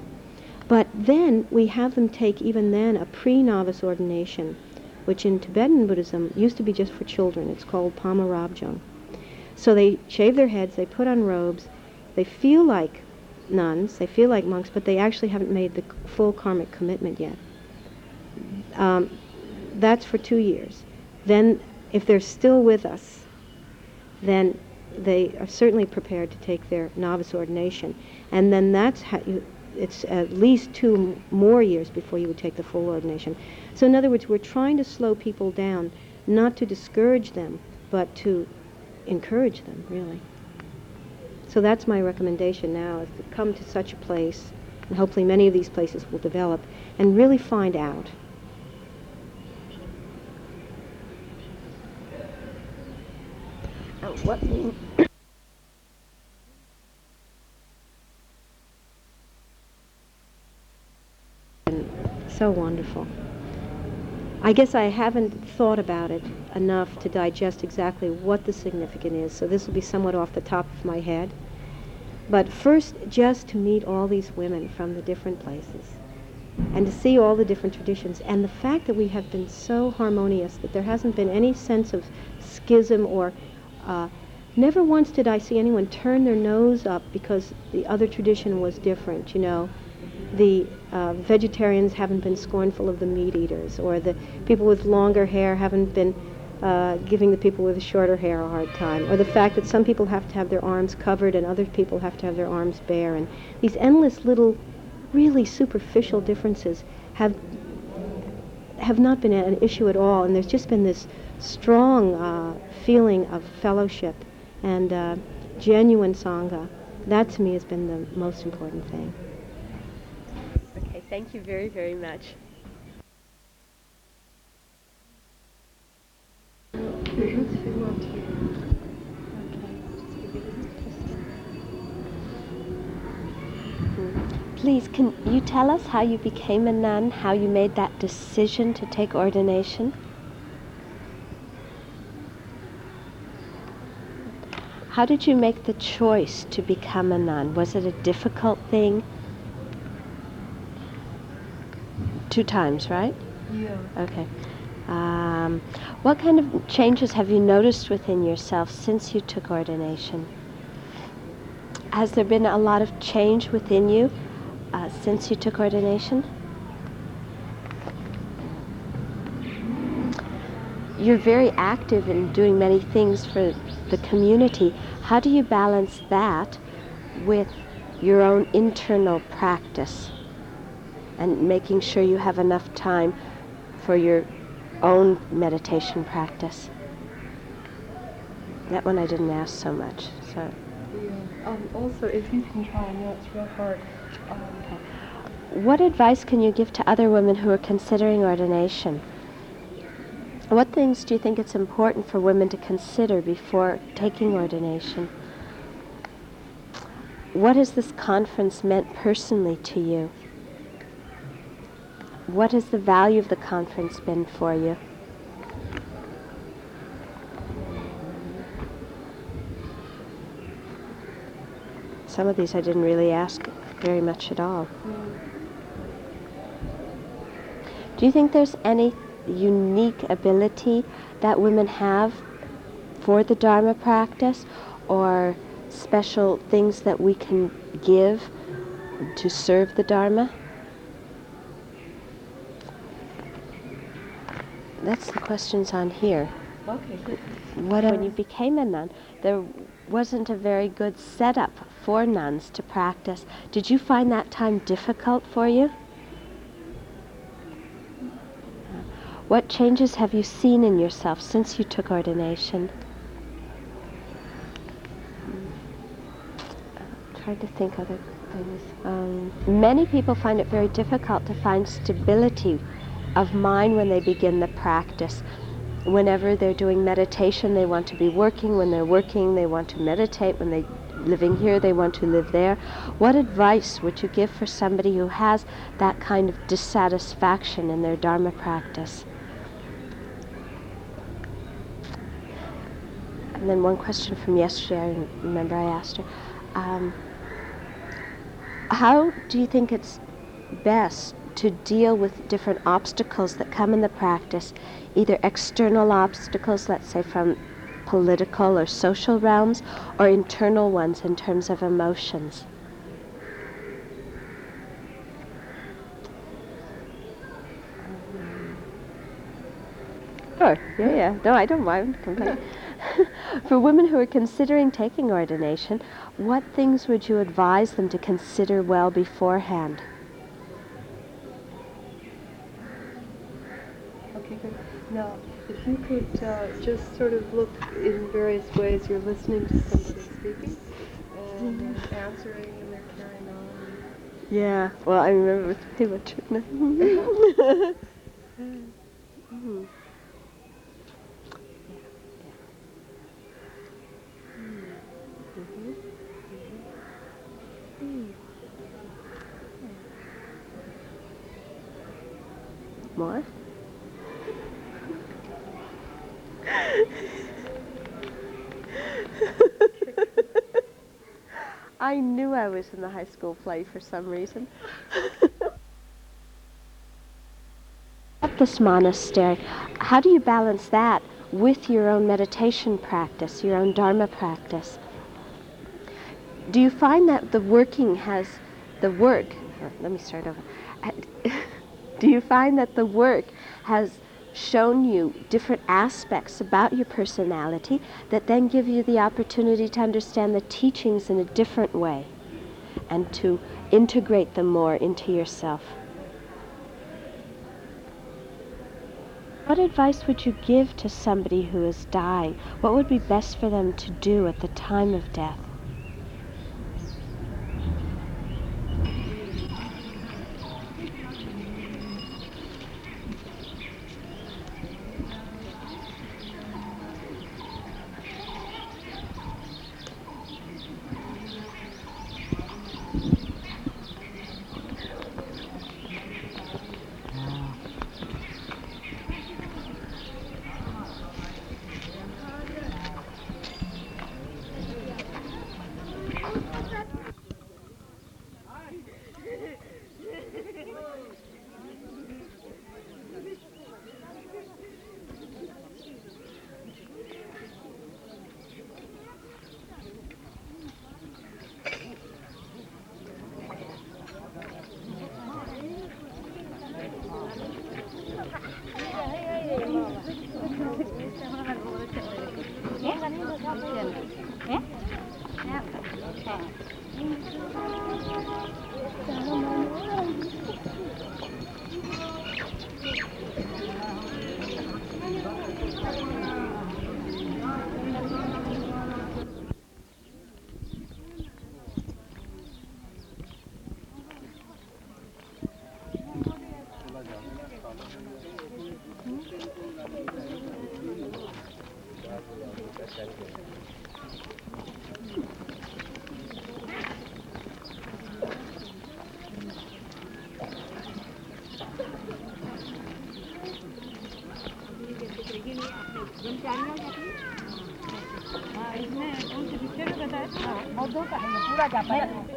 [SPEAKER 13] But then we have them take, even then, a pre-novice ordination, which in Tibetan Buddhism used to be just for children. It's called Pama Rabjong. So they shave their heads, they put on robes, they feel like nuns, they feel like monks, but they actually haven't made the full karmic commitment yet. That's for 2 years. Then, if they're still with us, then they are certainly prepared to take their novice ordination. And then that's how it's at least 2 more years before you would take the full ordination. So in other words, we're trying to slow people down, not to discourage them, but to encourage them, really. So that's my recommendation now, is to come to such a place, and hopefully many of these places will develop, and really find out.
[SPEAKER 12] What mean?
[SPEAKER 13] So wonderful. I guess I haven't thought about it enough to digest exactly what the significance is, so this will be somewhat off the top of my head. But first, just to meet all these women from the different places, and to see all the different traditions, and the fact that we have been so harmonious, that there hasn't been any sense of schism, or never once did I see anyone turn their nose up because the other tradition was different, you know. The vegetarians haven't been scornful of the meat eaters, or the people with longer hair haven't been giving the people with shorter hair a hard time, or the fact that some people have to have their arms covered and other people have to have their arms bare, and these endless little, really superficial differences have not been an issue at all, and there's just been this strong feeling of fellowship and genuine Sangha. That to me has been the most important thing.
[SPEAKER 12] Okay, thank you very, very much. Please, can you tell us how you became a nun, how you made that decision to take ordination? How did you make the choice to become a nun? Was it a difficult thing? 2 times, right?
[SPEAKER 7] Yeah.
[SPEAKER 12] Okay. What kind of changes have you noticed within yourself since you took ordination? Has there been a lot of change within you since you took ordination? You're very active in doing many things for the community. How do you balance that with your own internal practice and making sure you have enough time for your own meditation practice? That one I didn't ask so much. So.
[SPEAKER 5] Yeah. Also, if you can try, I know it's real hard.
[SPEAKER 12] What advice can you give to other women who are considering ordination? What things do you think it's important for women to consider before taking ordination? What has this conference meant personally to you? What has the value of the conference been for you? Some of these I didn't really ask very much at all. Do you think there's any unique ability that women have for the Dharma practice, or special things that we can give to serve the Dharma? That's the questions on here.
[SPEAKER 5] Okay, good.
[SPEAKER 12] When you became a nun, there wasn't a very good setup for nuns to practice. Did you find that time difficult for you? What changes have you seen in yourself since you took ordination? Trying to think other things. Many people find it very difficult to find stability of mind when they begin the practice. Whenever they're doing meditation, they want to be working. When they're working, they want to meditate. When they're living here, they want to live there. What advice would you give for somebody who has that kind of dissatisfaction in their Dharma practice? And then one question from yesterday, I remember I asked her, how do you think it's best to deal with different obstacles that come in the practice, either external obstacles, let's say from political or social realms, or internal ones in terms of emotions? Sure, yeah. No, I don't mind complaining. For women who are considering taking ordination, what things would you advise them to consider well beforehand?
[SPEAKER 5] Okay, good. Now, if you could just sort of look in various ways, you're listening to somebody speaking and answering, and they're carrying on.
[SPEAKER 12] Yeah, well, I remember it was pretty much More? I knew I was in the high school play for some reason. At this monastery, how do you balance that with your own meditation practice, your own Dharma practice? Do you find that do you find that the work has shown you different aspects about your personality that then give you the opportunity to understand the teachings in a different way and to integrate them more into yourself? What advice would you give to somebody who is dying? What would be best for them to do at the time of death?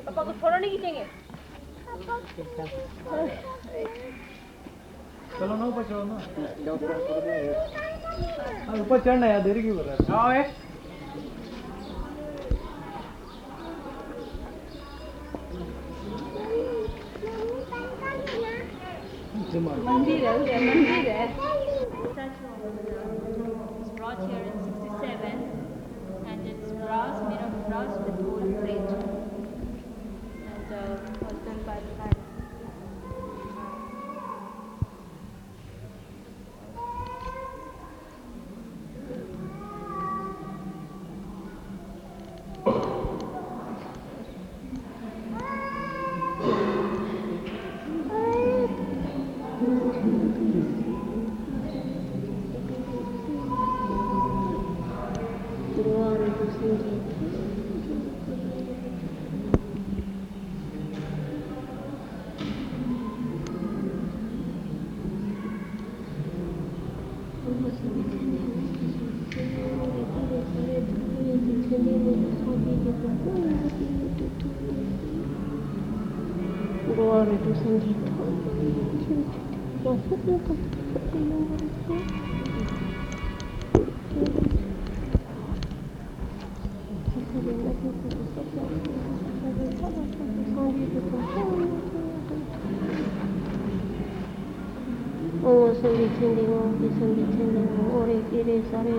[SPEAKER 14] पापा को थोड़ा नहीं खींचेंगे।
[SPEAKER 15] चलो ना ऊपर चलो ना। ऊपर चढ़ना यार, देरी क्यों कर रहा है? आओ
[SPEAKER 14] मंदिर है, मंदिर है। It's brought here in 67 and it's brass, made of brass with gold plate. And was done by the family.
[SPEAKER 13] Glory to Sangita. Oh, Sangita, ore kire sare,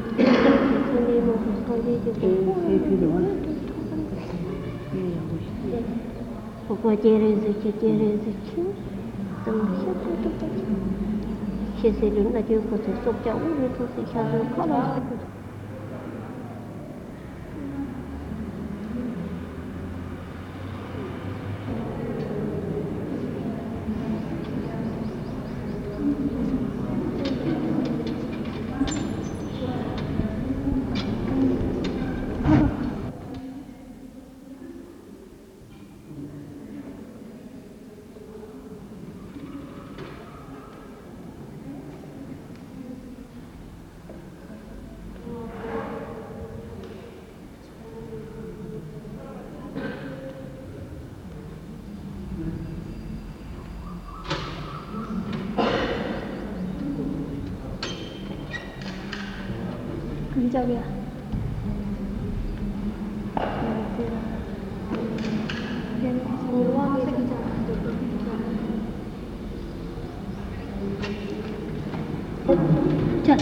[SPEAKER 14] 근접이야. 자.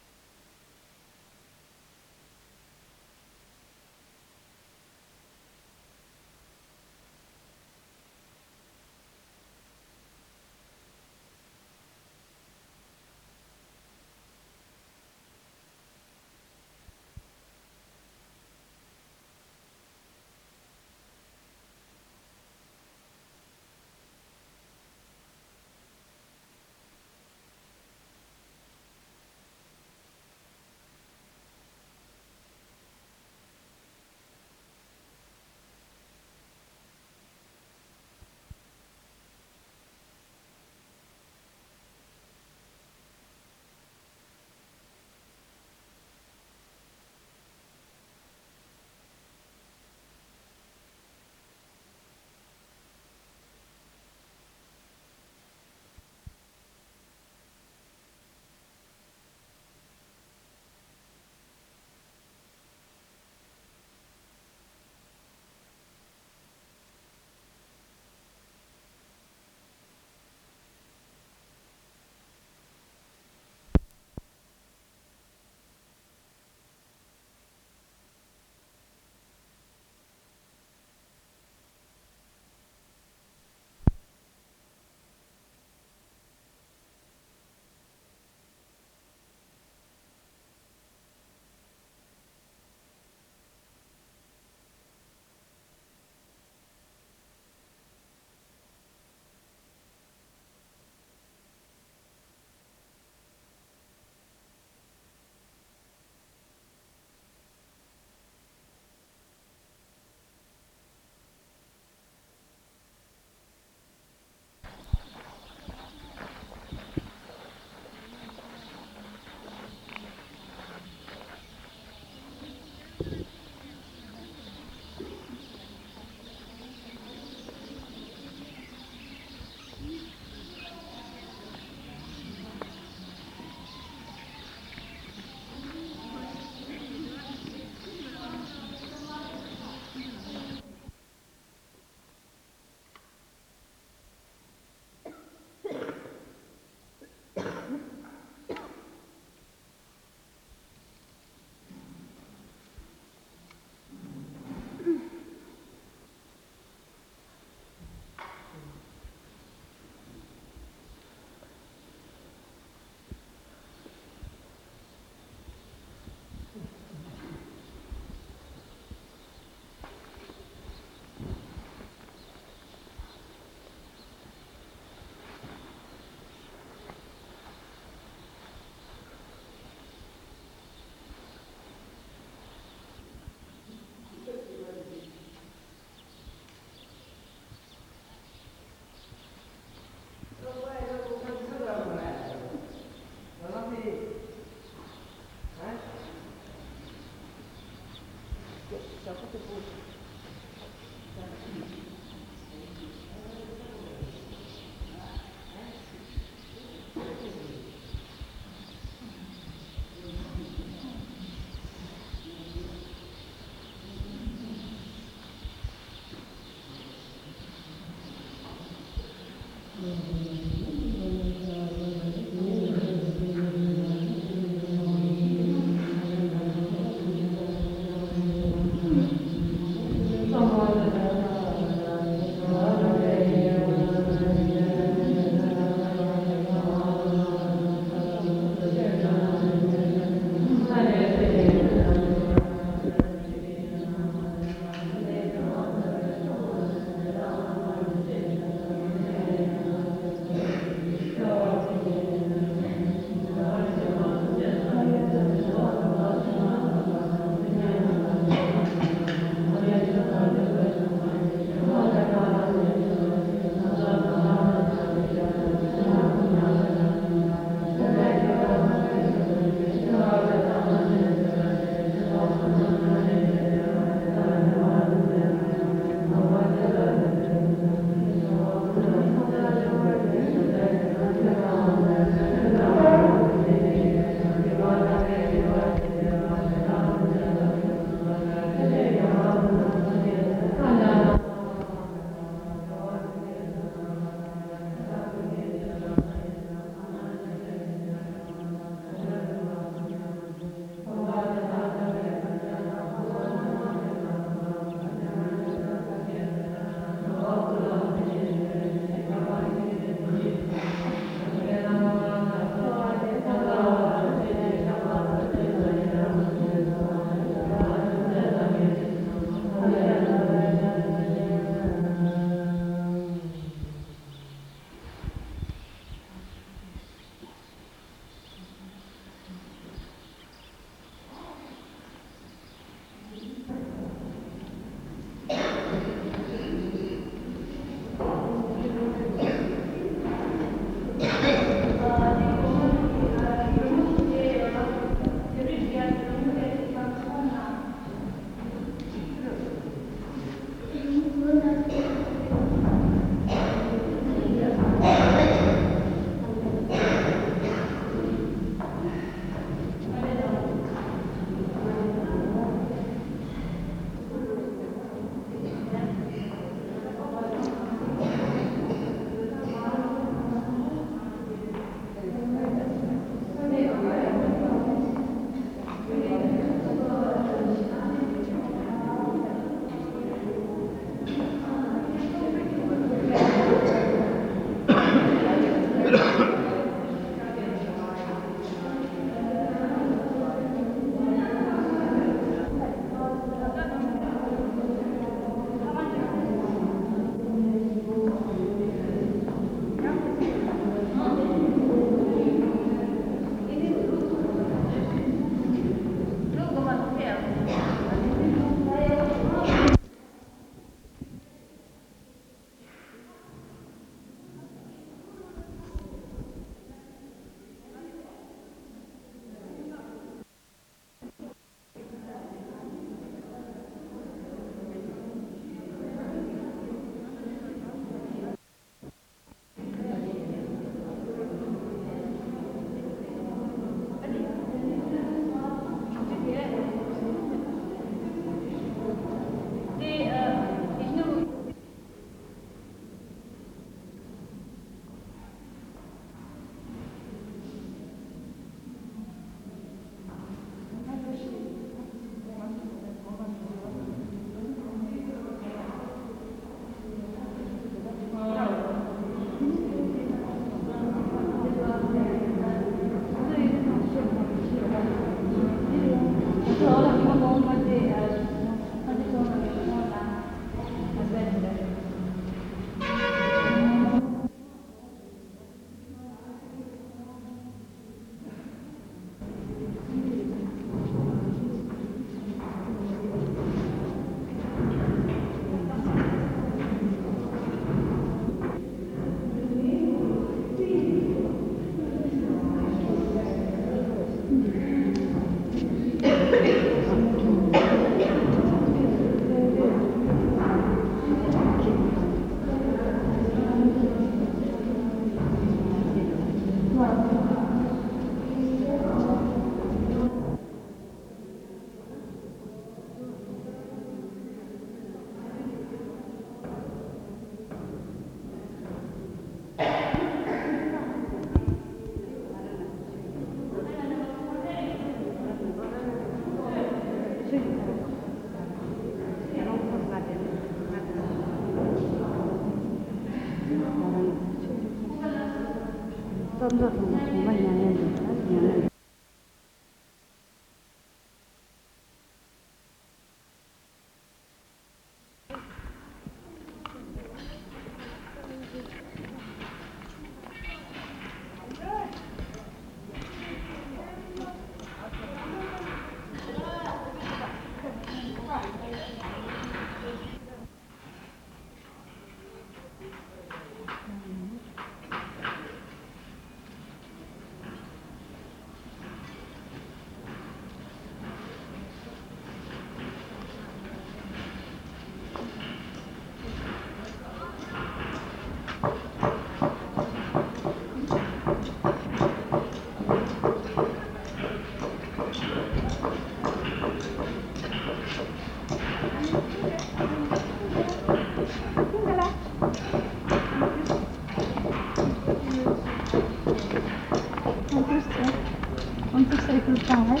[SPEAKER 7] Want to say goodbye?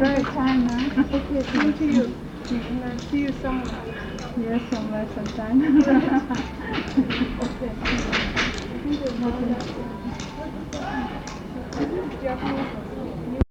[SPEAKER 7] Very time now. Okay, thank you. And I'll see you somewhere. Yes, somewhere sometime. Okay.